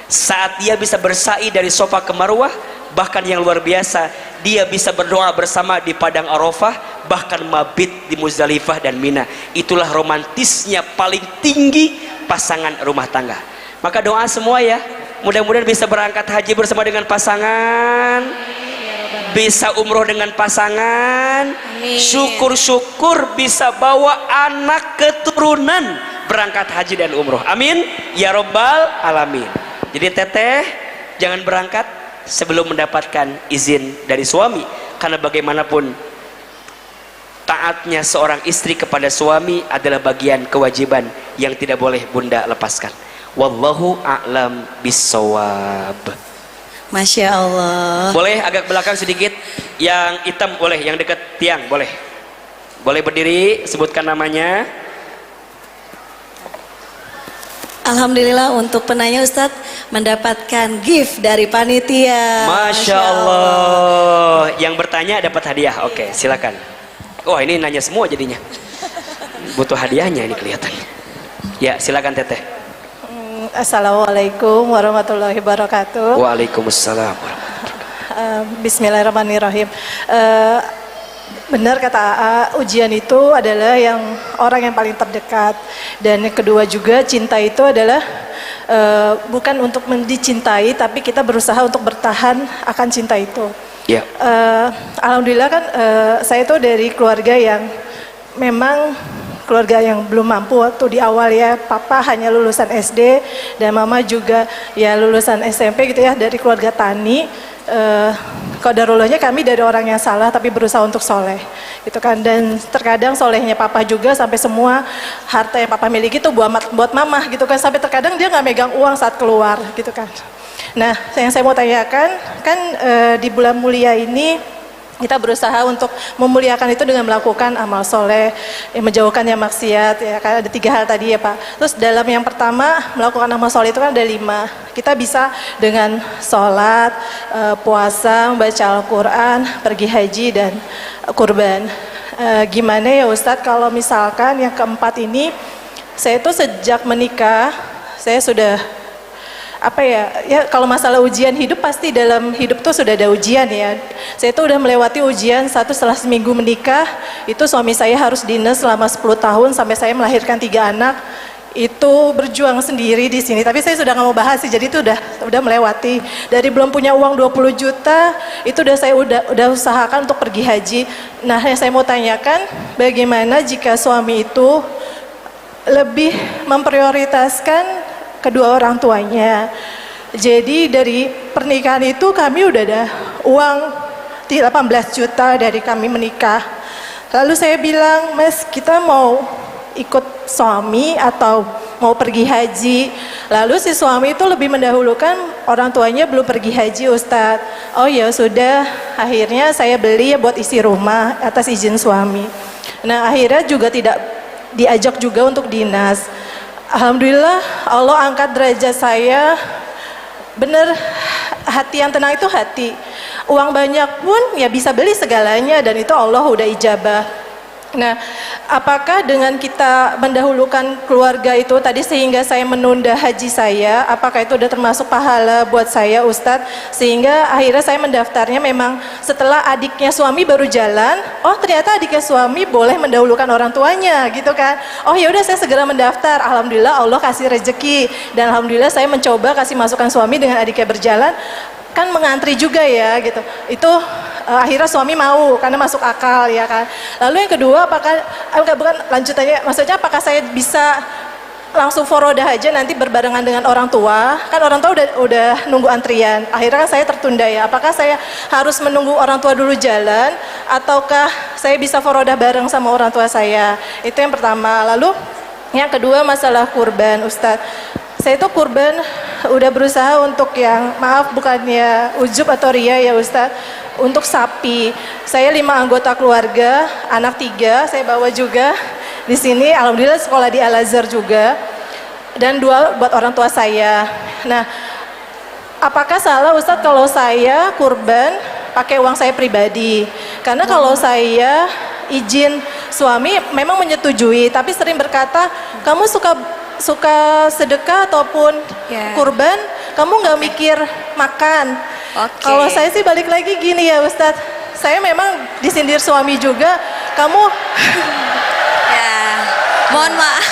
Speaker 1: saat dia bisa bersa'i dari Safa ke Marwah, bahkan yang luar biasa dia bisa berdoa bersama di padang Arafah, bahkan mabit di Muzdalifah dan Mina. Itulah romantisnya paling tinggi pasangan rumah tangga. Maka doa semua ya, mudah-mudahan bisa berangkat haji bersama dengan pasangan, bisa umroh dengan pasangan, syukur-syukur bisa bawa anak keturunan berangkat haji dan umroh. Amin ya robbal alamin. Jadi teteh jangan berangkat sebelum mendapatkan izin dari suami, karena bagaimanapun taatnya seorang istri kepada suami adalah bagian kewajiban yang tidak boleh Bunda lepaskan. Wallahu a'lam bissawab.
Speaker 3: Masya Allah.
Speaker 1: Boleh agak belakang sedikit, yang hitam boleh, yang dekat tiang boleh. Boleh berdiri, sebutkan namanya.
Speaker 3: Alhamdulillah untuk penanya Ustadz mendapatkan gift dari panitia.
Speaker 1: Masya Allah. Yang bertanya dapat hadiah. Oke, silakan. Wah, ini nanya semua jadinya. Butuh hadiahnya ini kelihatannya. Ya, silakan Teteh.
Speaker 5: Assalamualaikum warahmatullahi wabarakatuh.
Speaker 1: Waalaikumsalam.
Speaker 5: Bismillahirrahmanirrahim. Benar kata AA, ujian itu adalah yang orang yang paling terdekat. Dan yang kedua juga, cinta itu adalah bukan untuk dicintai, tapi kita berusaha untuk bertahan akan cinta itu.
Speaker 1: Ya.
Speaker 5: Alhamdulillah kan saya itu dari keluarga yang memang keluarga yang belum mampu waktu di awal ya. Papa hanya lulusan SD dan mama juga ya lulusan SMP gitu ya, dari keluarga tani. Qadarullahnya kami dari orang yang salah tapi berusaha untuk soleh gitu kan. Dan terkadang solehnya papa juga sampai semua harta yang papa miliki itu buat mama gitu kan, sampai terkadang dia nggak megang uang saat keluar gitu kan. Nah, yang saya mau tanyakan kan di bulan mulia ini kita berusaha untuk memuliakan itu dengan melakukan amal soleh, menjauhkan yang maksiat, ya kan ada 3 hal tadi ya Pak. Terus dalam yang pertama melakukan amal soleh itu kan ada 5. Kita bisa dengan sholat, puasa, membaca Al-Quran, pergi haji dan kurban. Gimana ya Ustadz kalau misalkan yang keempat ini, saya itu sejak menikah saya sudah ya kalau masalah ujian hidup pasti dalam hidup tuh sudah ada ujian ya. Saya tuh udah melewati ujian setelah seminggu menikah, itu suami saya harus dinas selama 10 tahun sampai saya melahirkan 3 anak. Itu berjuang sendiri di sini, tapi saya sudah nggak mau bahas sih, jadi itu udah melewati. Dari belum punya uang 20 juta, itu saya udah usahakan untuk pergi haji. Nah, yang saya mau tanyakan, bagaimana jika suami itu lebih memprioritaskan kedua orang tuanya. Jadi dari pernikahan itu kami udah ada uang 18 juta dari kami menikah. Lalu saya bilang, Mas, kita mau ikut suami atau mau pergi haji? Lalu si suami itu lebih mendahulukan orang tuanya belum pergi haji, Ustadz. Oh ya sudah, akhirnya saya beli ya buat isi rumah atas izin suami. Nah, akhirnya juga tidak diajak juga untuk dinas. Alhamdulillah Allah angkat derajat saya. Bener, hati yang tenang itu hati. Uang banyak pun ya bisa beli segalanya, dan itu Allah udah ijabah. Nah, apakah dengan kita mendahulukan keluarga itu tadi sehingga saya menunda haji saya, apakah itu udah termasuk pahala buat saya Ustadz? Sehingga akhirnya saya mendaftarnya memang setelah adiknya suami baru jalan. Oh, ternyata adiknya suami boleh mendahulukan orang tuanya gitu kan. Oh ya udah, saya segera mendaftar. Alhamdulillah Allah kasih rezeki, dan alhamdulillah saya mencoba kasih masukan suami dengan adiknya berjalan. Kan mengantri juga ya gitu. Itu akhirnya suami mau karena masuk akal ya kan. Lalu yang kedua, apakah bukan lanjutannya, maksudnya apakah saya bisa langsung forodah aja nanti berbarengan dengan orang tua. Kan orang tua udah nunggu antrian. Akhirnya kan saya tertunda ya. Apakah saya harus menunggu orang tua dulu jalan ataukah saya bisa forodah bareng sama orang tua saya? Itu yang pertama. Lalu yang kedua masalah kurban, Ustadz. Saya itu kurban udah berusaha untuk yang, maaf bukannya ujub atau ria ya Ustadz, untuk sapi. Saya 5 anggota keluarga, anak 3, saya bawa juga di sini. Alhamdulillah sekolah di Al-Azhar juga, dan 2 buat orang tua saya. Nah, apakah salah Ustadz kalau saya kurban pakai uang saya pribadi? Karena kalau saya izin suami memang menyetujui, tapi sering berkata, kamu suka sedekah ataupun kurban, kamu nggak mikir makan. Kalau saya sih balik lagi gini ya Ustadz, saya memang disindir suami juga, kamu
Speaker 2: Ya, mohon maaf.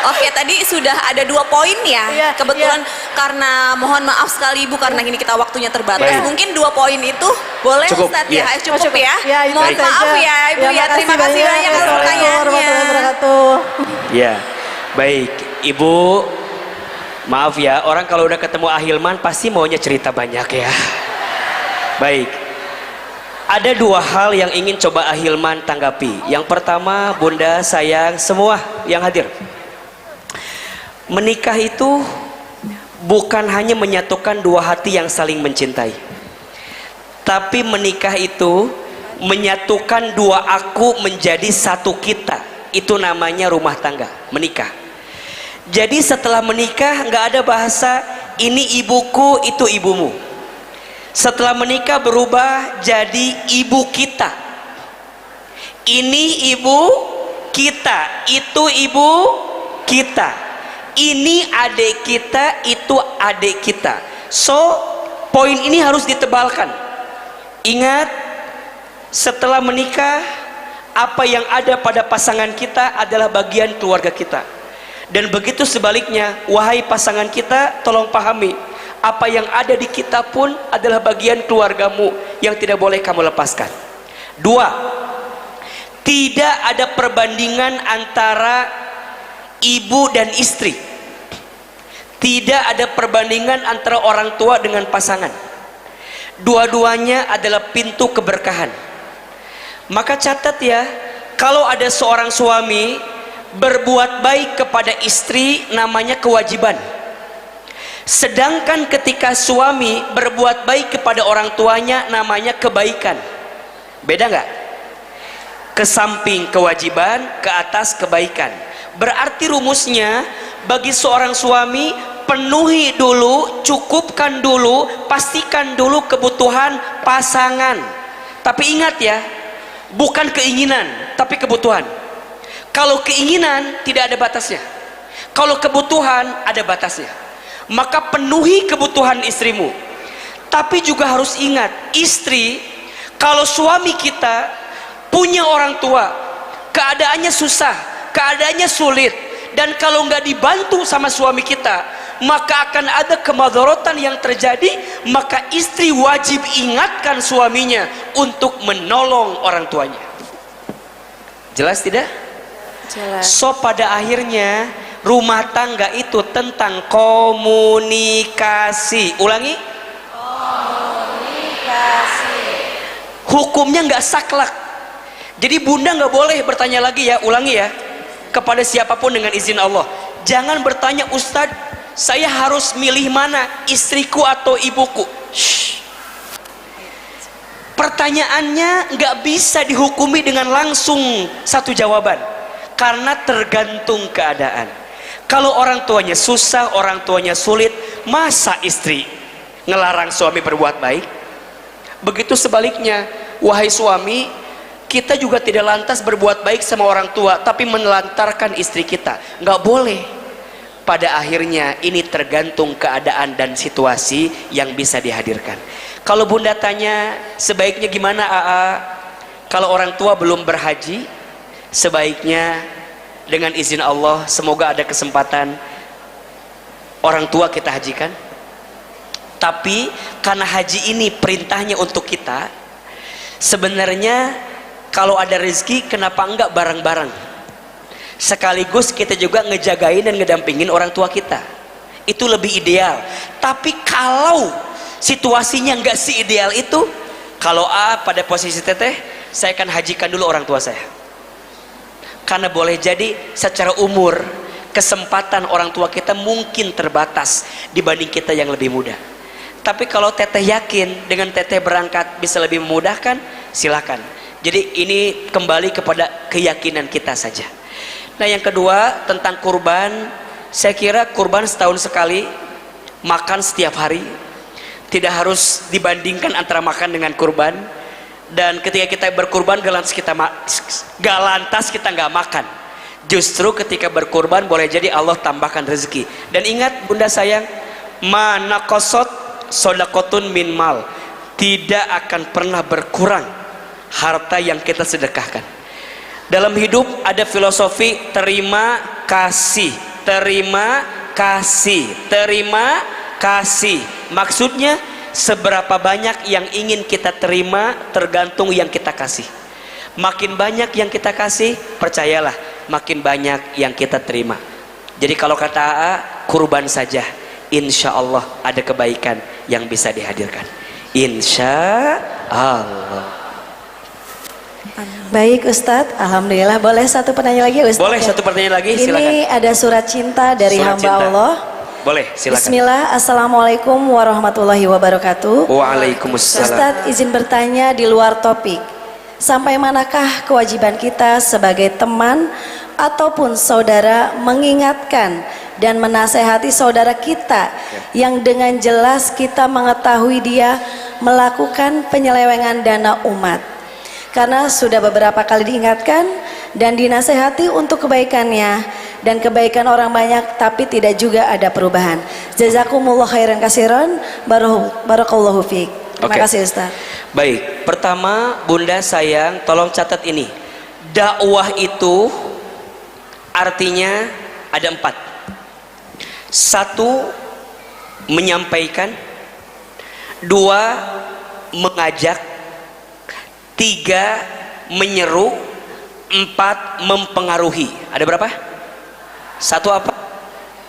Speaker 2: Oke, tadi sudah ada 2 poin ya.
Speaker 5: Iya,
Speaker 2: Kebetulan karena mohon maaf sekali Ibu, karena ini kita waktunya terbatas.
Speaker 1: Baik.
Speaker 2: Mungkin 2 poin itu boleh
Speaker 1: Cukup,
Speaker 2: Ustadz
Speaker 1: iya.
Speaker 2: ya, cukup
Speaker 5: cukup.
Speaker 2: ya.
Speaker 5: Ya, itu
Speaker 2: Mohon
Speaker 5: saja.
Speaker 2: maaf ya Ibu ya. Terima kasih banyak atas
Speaker 5: Assalamualaikum warahmatullahi
Speaker 2: pertanyaannya.
Speaker 5: wabarakatuh.
Speaker 1: Ya, baik. Ibu, maaf ya, orang kalau udah ketemu Ahilman pasti maunya cerita banyak ya. Baik. Ada 2 hal yang ingin coba Ahilman tanggapi. Yang pertama, Bunda, sayang, semua yang hadir. Menikah itu bukan hanya menyatukan 2 hati yang saling mencintai. Tapi menikah itu menyatukan 2 aku menjadi 1 kita. Itu namanya rumah tangga, menikah. Jadi setelah menikah nggak ada bahasa ini ibuku, itu ibumu. Setelah menikah berubah jadi ibu kita. Ini ibu kita, itu ibu kita. Ini adik kita, itu adik kita. So, poin ini harus ditebalkan. Ingat, setelah menikah, apa yang ada pada pasangan kita adalah bagian keluarga kita. Dan begitu sebaliknya, wahai pasangan kita, tolong pahami, apa yang ada di kita pun adalah bagian keluargamu yang tidak boleh kamu lepaskan. 2, tidak ada perbandingan antara ibu dan istri. Tidak ada perbandingan antara orang tua dengan pasangan. Dua-duanya adalah pintu keberkahan. Maka catat ya, kalau ada seorang suami berbuat baik kepada istri, namanya kewajiban. Sedangkan ketika suami berbuat baik kepada orang tuanya, namanya kebaikan. Beda nggak? Ke samping kewajiban, ke atas kebaikan. Berarti rumusnya, bagi seorang suami, penuhi dulu, cukupkan dulu, pastikan dulu kebutuhan pasangan. Tapi ingat ya, bukan keinginan, tapi kebutuhan. Kalau keinginan tidak ada batasnya, kalau kebutuhan ada batasnya. Maka penuhi kebutuhan istrimu. Tapi juga harus ingat, istri, kalau suami kita punya orang tua, keadaannya susah, keadaannya sulit, dan kalau nggak dibantu sama suami kita, maka akan ada kemadharatan yang terjadi. Maka istri wajib ingatkan suaminya untuk menolong orang tuanya. Jelas tidak?
Speaker 2: Jelas.
Speaker 1: So pada akhirnya rumah tangga itu tentang komunikasi. Ulangi. Komunikasi. Hukumnya nggak saklek. Jadi bunda nggak boleh bertanya lagi ya. Ulangi ya. Kepada siapapun dengan izin Allah. Jangan bertanya, Ustadz, saya harus milih mana, istriku atau ibuku. Shh. Pertanyaannya nggak bisa dihukumi dengan langsung satu jawaban, karena tergantung keadaan. Kalau orang tuanya susah, orang tuanya sulit, masa istri ngelarang suami berbuat baik? Begitu sebaliknya, wahai suami, kita juga tidak lantas berbuat baik sama orang tua, tapi menelantarkan istri kita. Nggak boleh. Pada akhirnya ini tergantung keadaan dan situasi yang bisa dihadirkan. Kalau bunda tanya, sebaiknya gimana AA? Kalau orang tua belum berhaji, sebaiknya dengan izin Allah, semoga ada kesempatan orang tua kita hajikan. Tapi karena haji ini perintahnya untuk kita, sebenarnya kalau ada rezeki kenapa enggak bareng-bareng? sekaligus kita juga ngejagain dan ngedampingin orang tua kita. Itu lebih ideal. Tapi kalau situasinya nggak seideal itu, kalau pada posisi teteh, saya akan hajikan dulu orang tua saya. Karena boleh jadi secara umur kesempatan orang tua kita mungkin terbatas dibanding kita yang lebih muda. Tapi kalau teteh yakin dengan teteh berangkat bisa lebih memudahkan, silakan. Jadi ini kembali kepada keyakinan kita saja. Nah, yang kedua tentang kurban, saya kira kurban setahun sekali, makan setiap hari, tidak harus dibandingkan antara makan dengan kurban. Dan ketika kita berkurban gak lantas kita nggak makan. Justru ketika berkurban boleh jadi Allah tambahkan rezeki. Dan ingat bunda sayang, mana kosot sodakotun min mal, tidak akan pernah berkurang harta yang kita sedekahkan. Dalam hidup ada filosofi terima kasih, terima kasih, terima kasih. Maksudnya seberapa banyak yang ingin kita terima tergantung yang kita kasih. Makin banyak yang kita kasih, percayalah makin banyak yang kita terima. Jadi kalau kata AA, kurban saja, insya Allah ada kebaikan yang bisa dihadirkan, insya Allah.
Speaker 3: Baik Ustadz, alhamdulillah. Boleh satu pertanyaan lagi Ustadz?
Speaker 1: Boleh satu pertanyaan lagi, silakan.
Speaker 3: Ini ada surat cinta dari
Speaker 1: Surat
Speaker 3: hamba
Speaker 1: cinta.
Speaker 3: Allah.
Speaker 1: Boleh, silakan.
Speaker 3: Bismillah, assalamualaikum warahmatullahi wabarakatuh.
Speaker 1: Waalaikumsalam.
Speaker 3: Ustadz izin bertanya di luar topik. Sampai manakah kewajiban kita sebagai teman ataupun saudara mengingatkan dan menasehati saudara kita yang dengan jelas kita mengetahui dia melakukan penyelewengan dana umat? Karena sudah beberapa kali diingatkan dan dinasehati untuk kebaikannya dan kebaikan orang banyak, tapi tidak juga ada perubahan. Jazakumullah khairan katsiran, barakallahu fiik. Terima kasih Ustaz.
Speaker 1: Baik, pertama bunda sayang, tolong catat ini. Dakwah itu artinya ada 4. 1, menyampaikan. 2, mengajak. 3, menyeru. 4, mempengaruhi. Ada berapa? 1 apa?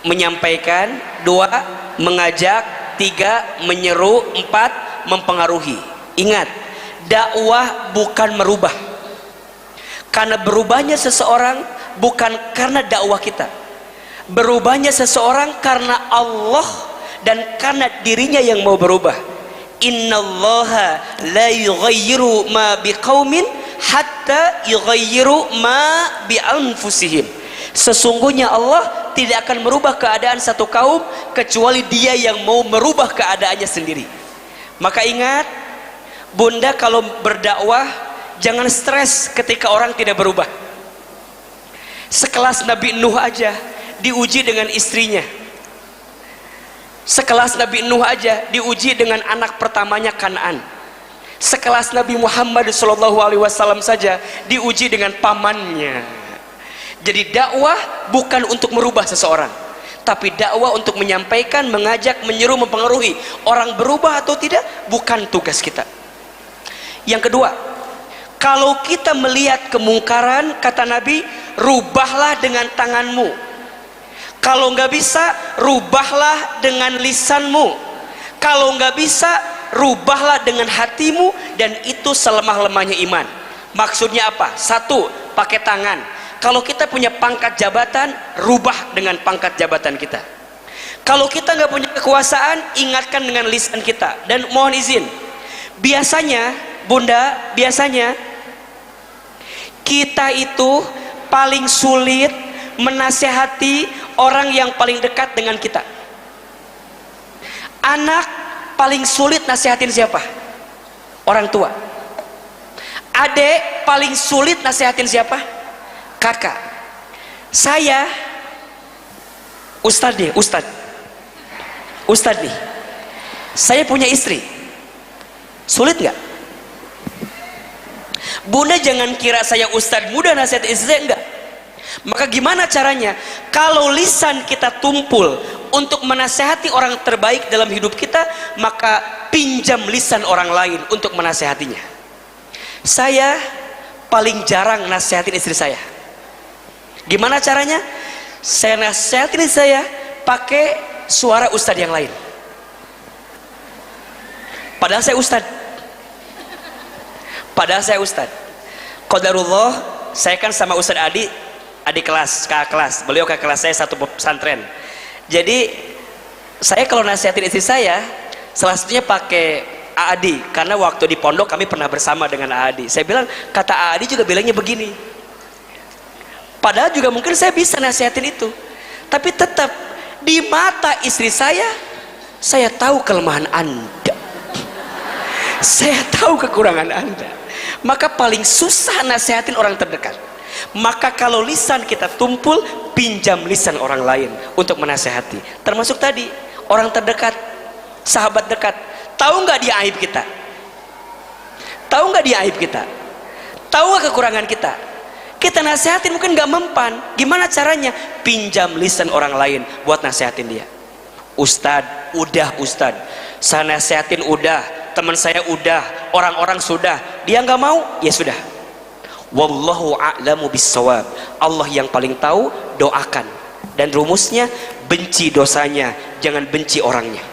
Speaker 1: Menyampaikan. 2, mengajak. 3, menyeru. 4, mempengaruhi. Ingat, dakwah bukan merubah. Karena berubahnya seseorang bukan karena dakwah kita. Berubahnya seseorang karena Allah dan karena dirinya yang mau berubah. Innallaha la yughayyiru ma biqaumin hatta yughayyiru ma bi anfusihim. Sesungguhnya Allah tidak akan merubah keadaan satu kaum kecuali dia yang mau merubah keadaannya sendiri. Maka ingat, bunda kalau berdakwah jangan stres ketika orang tidak berubah. Sekelas Nabi Nuh aja diuji dengan istrinya. Sekelas Nabi Nuh aja diuji dengan anak pertamanya Kan'an. Sekelas Nabi Muhammad SAW saja diuji dengan pamannya. Jadi dakwah bukan untuk merubah seseorang, tapi dakwah untuk menyampaikan, mengajak, menyeru, mempengaruhi. Orang berubah atau tidak bukan tugas kita. Yang kedua, kalau kita melihat kemungkaran, kata Nabi, rubahlah dengan tanganmu. Kalau nggak bisa, rubahlah dengan lisanmu. Kalau nggak bisa, rubahlah dengan hatimu, dan itu selemah-lemahnya iman. Maksudnya apa? 1, pakai tangan. Kalau kita punya pangkat jabatan, rubah dengan pangkat jabatan kita. Kalau kita nggak punya kekuasaan, ingatkan dengan lisan kita. Dan mohon izin, biasanya bunda, biasanya kita itu paling sulit menasehati orang yang paling dekat dengan kita. Anak paling sulit nasihatin siapa? Orang tua. Adik paling sulit nasihatin siapa? Kakak. Saya Ustadz nih, saya punya istri, sulit nggak? Bunda jangan kira saya Ustadz muda nasihat istri saya, enggak. Maka gimana caranya? Kalau lisan kita tumpul untuk menasehati orang terbaik dalam hidup kita, maka pinjam lisan orang lain untuk menasehatinya. Saya paling jarang nasihatin istri saya. Gimana caranya? Saya nasihatin saya pakai suara ustadz yang lain. Padahal saya ustadz. Qadarullah, saya kan sama Ustadz Adi, adik kelas, kakak kelas. Beliau kakak kelas saya satu pesantren. Jadi saya kalau nasihatin istri saya, salah satunya pakai Adi, karena waktu di pondok kami pernah bersama dengan Adi. Saya bilang, kata Adi juga bilangnya begini. Padahal juga mungkin saya bisa nasihatin itu, tapi tetap di mata istri saya tahu kelemahan Anda, saya tahu kekurangan Anda. Maka paling susah nasihatin orang terdekat. Maka kalau lisan kita tumpul, pinjam lisan orang lain untuk menasehati. Termasuk tadi orang terdekat, sahabat dekat. Tahu nggak dia aib kita? Tahu nggak dia aib kita? Tahu nggak kekurangan kita? Kita nasihatin mungkin nggak mempan. Gimana caranya? Pinjam lisan orang lain buat nasihatin dia. Ustadz, saya nasihatin udah, teman saya udah, orang-orang sudah, dia nggak mau, ya sudah. Wallahu a'lamu bissawab. Allah yang paling tahu, doakan. Dan rumusnya, benci dosanya, jangan benci orangnya.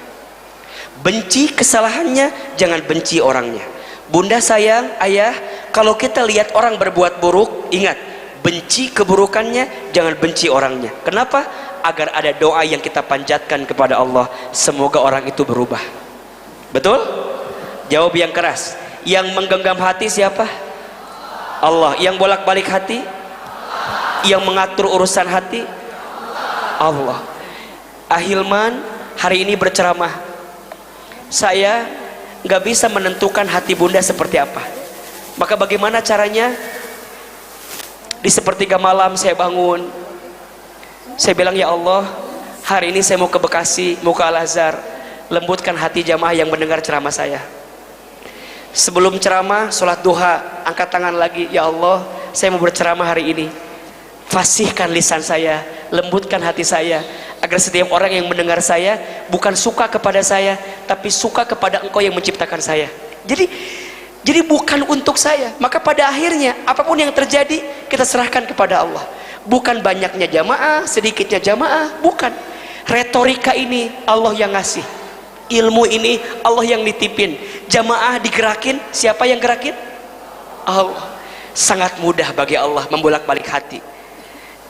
Speaker 1: Benci kesalahannya, jangan benci orangnya. Bunda sayang, ayah, kalau kita lihat orang berbuat buruk, ingat, benci keburukannya, jangan benci orangnya. Kenapa? Agar ada doa yang kita panjatkan kepada Allah, semoga orang itu berubah. Betul? Jawab yang keras. Yang menggenggam hati siapa? Allah. Yang bolak-balik hati? Yang mengatur urusan hati? Allah. Ahilman hari ini berceramah. Saya nggak bisa menentukan hati bunda seperti apa. Maka bagaimana caranya? Di sepertiga malam saya bangun, saya bilang, ya Allah, hari ini saya mau ke Bekasi, mau ke Al-Azhar, lembutkan hati jamaah yang mendengar ceramah saya. Sebelum ceramah, sholat duha, angkat tangan lagi, ya Allah, saya mau berceramah hari ini, fasihkan lisan saya, lembutkan hati saya, agar setiap orang yang mendengar saya bukan suka kepada saya, tapi suka kepada Engkau yang menciptakan saya. Jadi bukan untuk saya. Maka pada akhirnya apapun yang terjadi, kita serahkan kepada Allah. Bukan banyaknya jamaah, sedikitnya jamaah, bukan. Retorika ini Allah yang ngasih, ilmu ini Allah yang nitipin. Jamaah digerakin, siapa yang gerakin? Allah. Sangat mudah bagi Allah membolak-balik hati.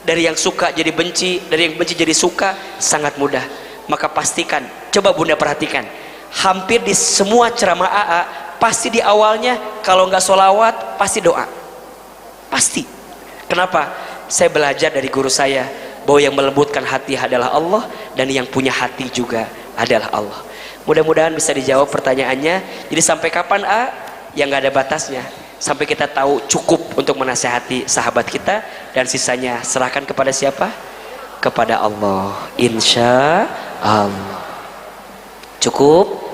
Speaker 1: Dari yang suka jadi benci, dari yang benci jadi suka, sangat mudah. Maka pastikan, coba bunda perhatikan, hampir di semua ceramah AA, pasti di awalnya kalau nggak sholawat, pasti doa. Pasti. Kenapa? Saya belajar dari guru saya bahwa yang melembutkan hati adalah Allah, dan yang punya hati juga adalah Allah. Mudah-mudahan bisa dijawab pertanyaannya. Jadi sampai kapan yang nggak ada batasnya, sampai kita tahu cukup untuk menasehati sahabat kita, dan sisanya serahkan kepada siapa? Kepada Allah. Insya Allah. Cukup?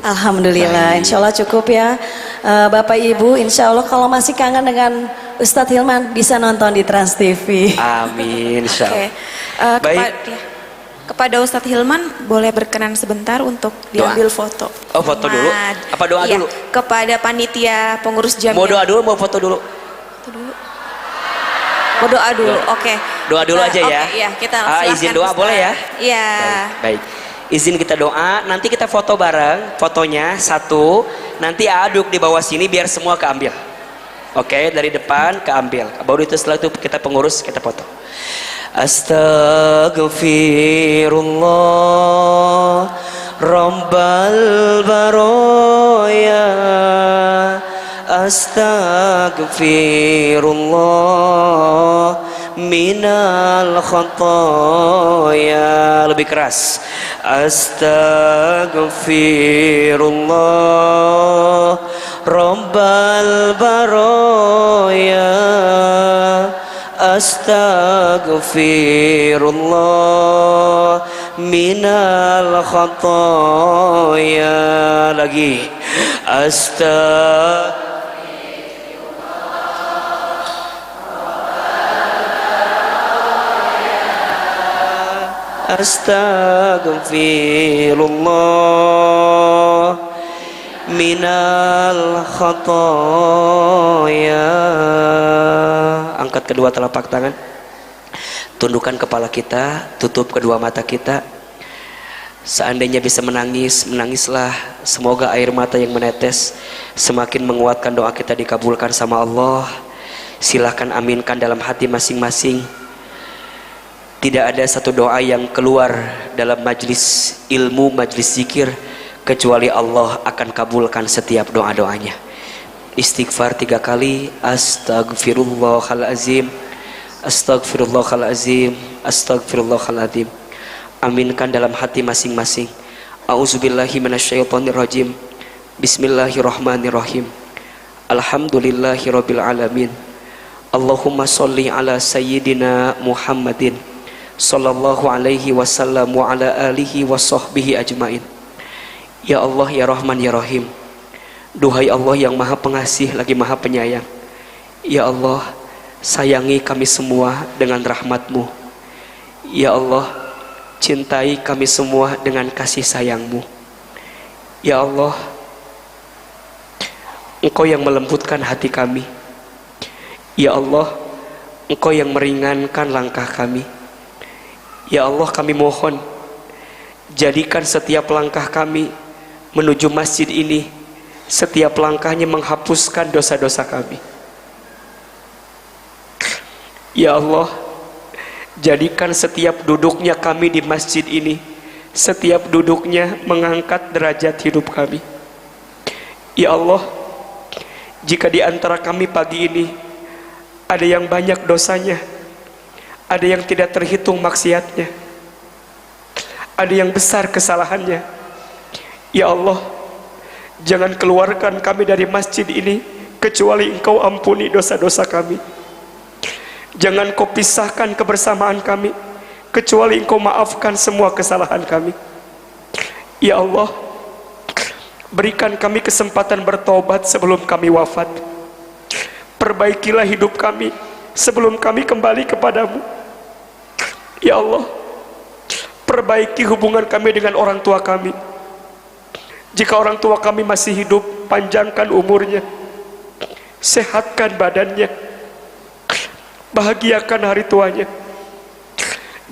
Speaker 3: Alhamdulillah, insya Allah cukup ya. Bapak Ibu, insya Allah kalau masih kangen dengan Ustadz Hilman, bisa nonton di Trans TV.
Speaker 1: Amin, insya Allah. Baik.
Speaker 2: Kepada Ustadz Hilman, boleh berkenan sebentar untuk diambil foto.
Speaker 1: Oh, foto dulu? Apa doa dulu?
Speaker 2: Kepada panitia pengurus jam.
Speaker 1: Mau doa dulu, mau foto dulu?
Speaker 2: Mau doa dulu, oke.
Speaker 1: Doa dulu aja ya.
Speaker 2: Iya, kita silakan.
Speaker 1: Izin doa boleh ya?
Speaker 2: Iya.
Speaker 1: Baik. Izin kita doa, nanti kita foto bareng, fotonya satu, nanti aduk di bawah sini biar semua keambil. Oke, dari depan keambil. Baru itu setelah itu kita pengurus, kita foto. Astaghfirullah Rabbal baroya, astaghfirullah minal khataya. Lebih keras. Astaghfirullah Rabbal baroya, astaghfirullah minal khataya. Lagi. Astaghfirullah minal khataya. Angkat kedua telapak tangan. Tundukkan kepala kita, tutup kedua mata kita. Seandainya bisa menangis, menangislah. Semoga air mata yang menetes semakin menguatkan doa kita dikabulkan sama Allah. Silahkan aminkan dalam hati masing-masing. Tidak ada satu doa yang keluar dalam majlis ilmu, majlis zikir, kecuali Allah akan kabulkan setiap doa-doanya. Istighfar 3 kali. Astagfirullahalazim, astagfirullahalazim, astagfirullahaladzim. Aminkan dalam hati masing-masing. A'udzubillahi minasyaitonirrajim. Bismillahirrahmanirrahim. Alhamdulillahirabbil alamin. Allahumma sholli ala sayyidina Muhammadin sallallahu alaihi wasallam wa ala alihi wa sahbihi ajmain. Ya Allah, ya Rahman, ya Rahim. Duhai Allah yang Maha Pengasih lagi Maha Penyayang. Ya Allah, sayangi kami semua dengan rahmat-Mu. Ya Allah, cintai kami semua dengan kasih sayang-Mu. Ya Allah, Engkau yang melembutkan hati kami. Ya Allah, Engkau yang meringankan langkah kami. Ya Allah, kami mohon, jadikan setiap langkah kami menuju masjid ini, setiap langkahnya menghapuskan dosa-dosa kami. Ya Allah, jadikan setiap duduknya kami di masjid ini, setiap duduknya mengangkat derajat hidup kami. Ya Allah, jika di antara kami pagi ini ada yang banyak dosanya, ada yang tidak terhitung maksiatnya, ada yang besar kesalahannya, ya Allah, jangan keluarkan kami dari masjid ini kecuali Engkau ampuni dosa-dosa kami. Jangan Kau pisahkan kebersamaan kami kecuali Engkau maafkan semua kesalahan kami. Ya Allah, berikan kami kesempatan bertobat sebelum kami wafat. Perbaikilah hidup kami sebelum kami kembali kepadamu. Ya Allah, perbaiki hubungan kami dengan orang tua kami. Jika orang tua kami masih hidup, panjangkan umurnya, sehatkan badannya, bahagiakan hari tuanya.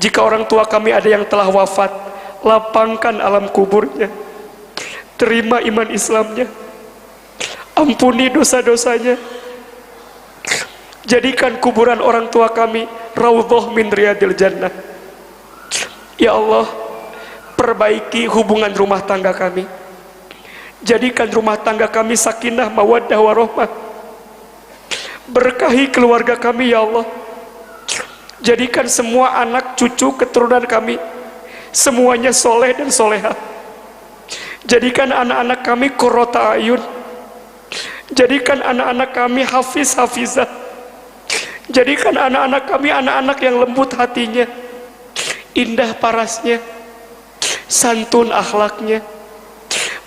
Speaker 1: Jika orang tua kami ada yang telah wafat, lapangkan alam kuburnya, terima iman Islamnya, ampuni dosa-dosanya. Jadikan kuburan orang tua kami raudhah min riyadil jannah. Ya Allah, perbaiki hubungan rumah tangga kami. Jadikan rumah tangga kami sakinah, mawaddah, warahmah. Berkahi keluarga kami ya Allah. Jadikan semua anak cucu keturunan kami semuanya soleh dan soleha. Jadikan anak-anak kami qurrata ayun. Jadikan anak-anak kami hafiz hafizah. Jadikan anak-anak kami anak-anak yang lembut hatinya, indah parasnya, santun akhlaknya,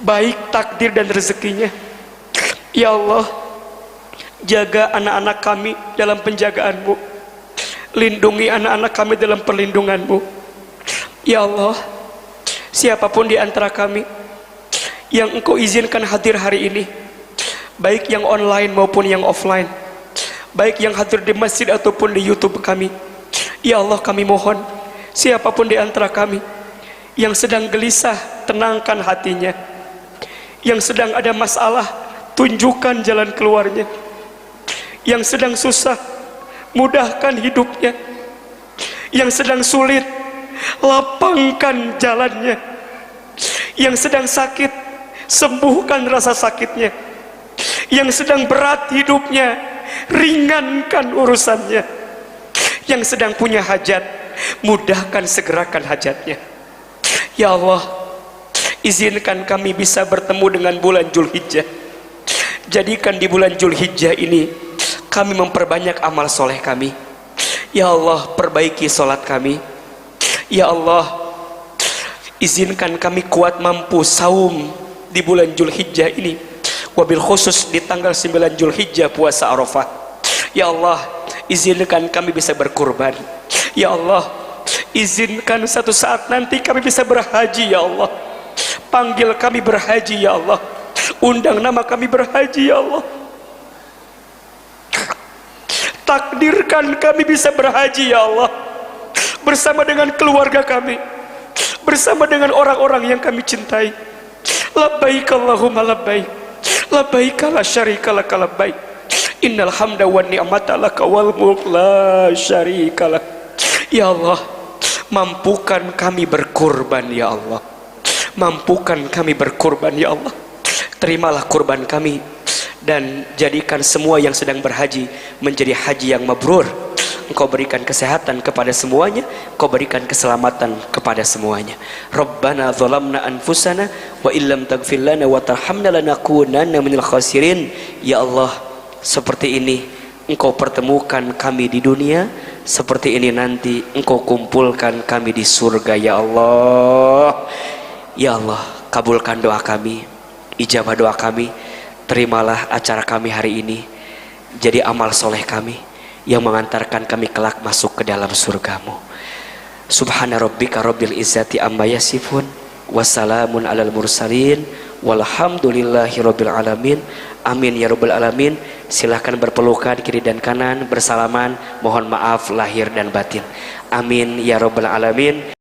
Speaker 1: baik takdir dan rezekinya. Ya Allah, jaga anak-anak kami dalam penjagaan-Mu, lindungi anak-anak kami dalam perlindungan-Mu. Ya Allah, siapapun di antara kami yang Engkau izinkan hadir hari ini, baik yang online maupun yang offline, baik yang hadir di masjid ataupun di YouTube kami, ya Allah, kami mohon, siapapun di antara kami yang sedang gelisah, tenangkan hatinya. Yang sedang ada masalah, tunjukkan jalan keluarnya. Yang sedang susah, mudahkan hidupnya. Yang sedang sulit, lapangkan jalannya. Yang sedang sakit, sembuhkan rasa sakitnya. Yang sedang berat hidupnya, ringankan urusannya. Yang sedang punya hajat, mudahkan segerakan hajatnya. Ya Allah, izinkan kami bisa bertemu dengan bulan Dzulhijjah. Jadikan di bulan Dzulhijjah ini kami memperbanyak amal soleh kami. Ya Allah, perbaiki solat kami. Ya Allah, izinkan kami kuat mampu saum di bulan Dzulhijjah ini, wabil khusus di tanggal 9 Dzulhijjah puasa Arafah. Ya Allah, izinkan kami bisa berkurban. Ya Allah, izinkan satu saat nanti kami bisa berhaji. Ya Allah, panggil kami berhaji. Ya Allah, undang nama kami berhaji. Ya Allah, takdirkan kami bisa berhaji. Ya Allah, bersama dengan keluarga kami, bersama dengan orang-orang yang kami cintai. Labbaik Allahumma labbaik, labbaik la syarika laka labbaik, innal hamda wan ni'mata laka wal mulk la syarika lak. Ya Allah, mampukan kami berkorban ya Allah, mampukan kami berkorban ya Allah. Terimalah kurban kami dan jadikan semua yang sedang berhaji menjadi haji yang mabrur. Engkau berikan kesehatan kepada semuanya, Engkau berikan keselamatan kepada semuanya. Rabbana zalamna anfusana wa illam taghfir lana wa tarhamna lanakunanna minal khasirin. Ya Allah, seperti ini Engkau pertemukan kami di dunia, seperti ini nanti Engkau kumpulkan kami di surga ya Allah. Ya Allah, kabulkan doa kami, ijabah doa kami. Terimalah acara kami hari ini jadi amal soleh kami yang mengantarkan kami kelak masuk ke dalam surgamu. Subhana rabbika rabbil izzati amma yasifun, wassalamun alal mursalin, walhamdulillahi rabbil alamin. Amin ya rabbal alamin. Silahkan berpelukan kiri dan kanan, bersalaman, mohon maaf lahir dan batin. Amin ya rabbal alamin.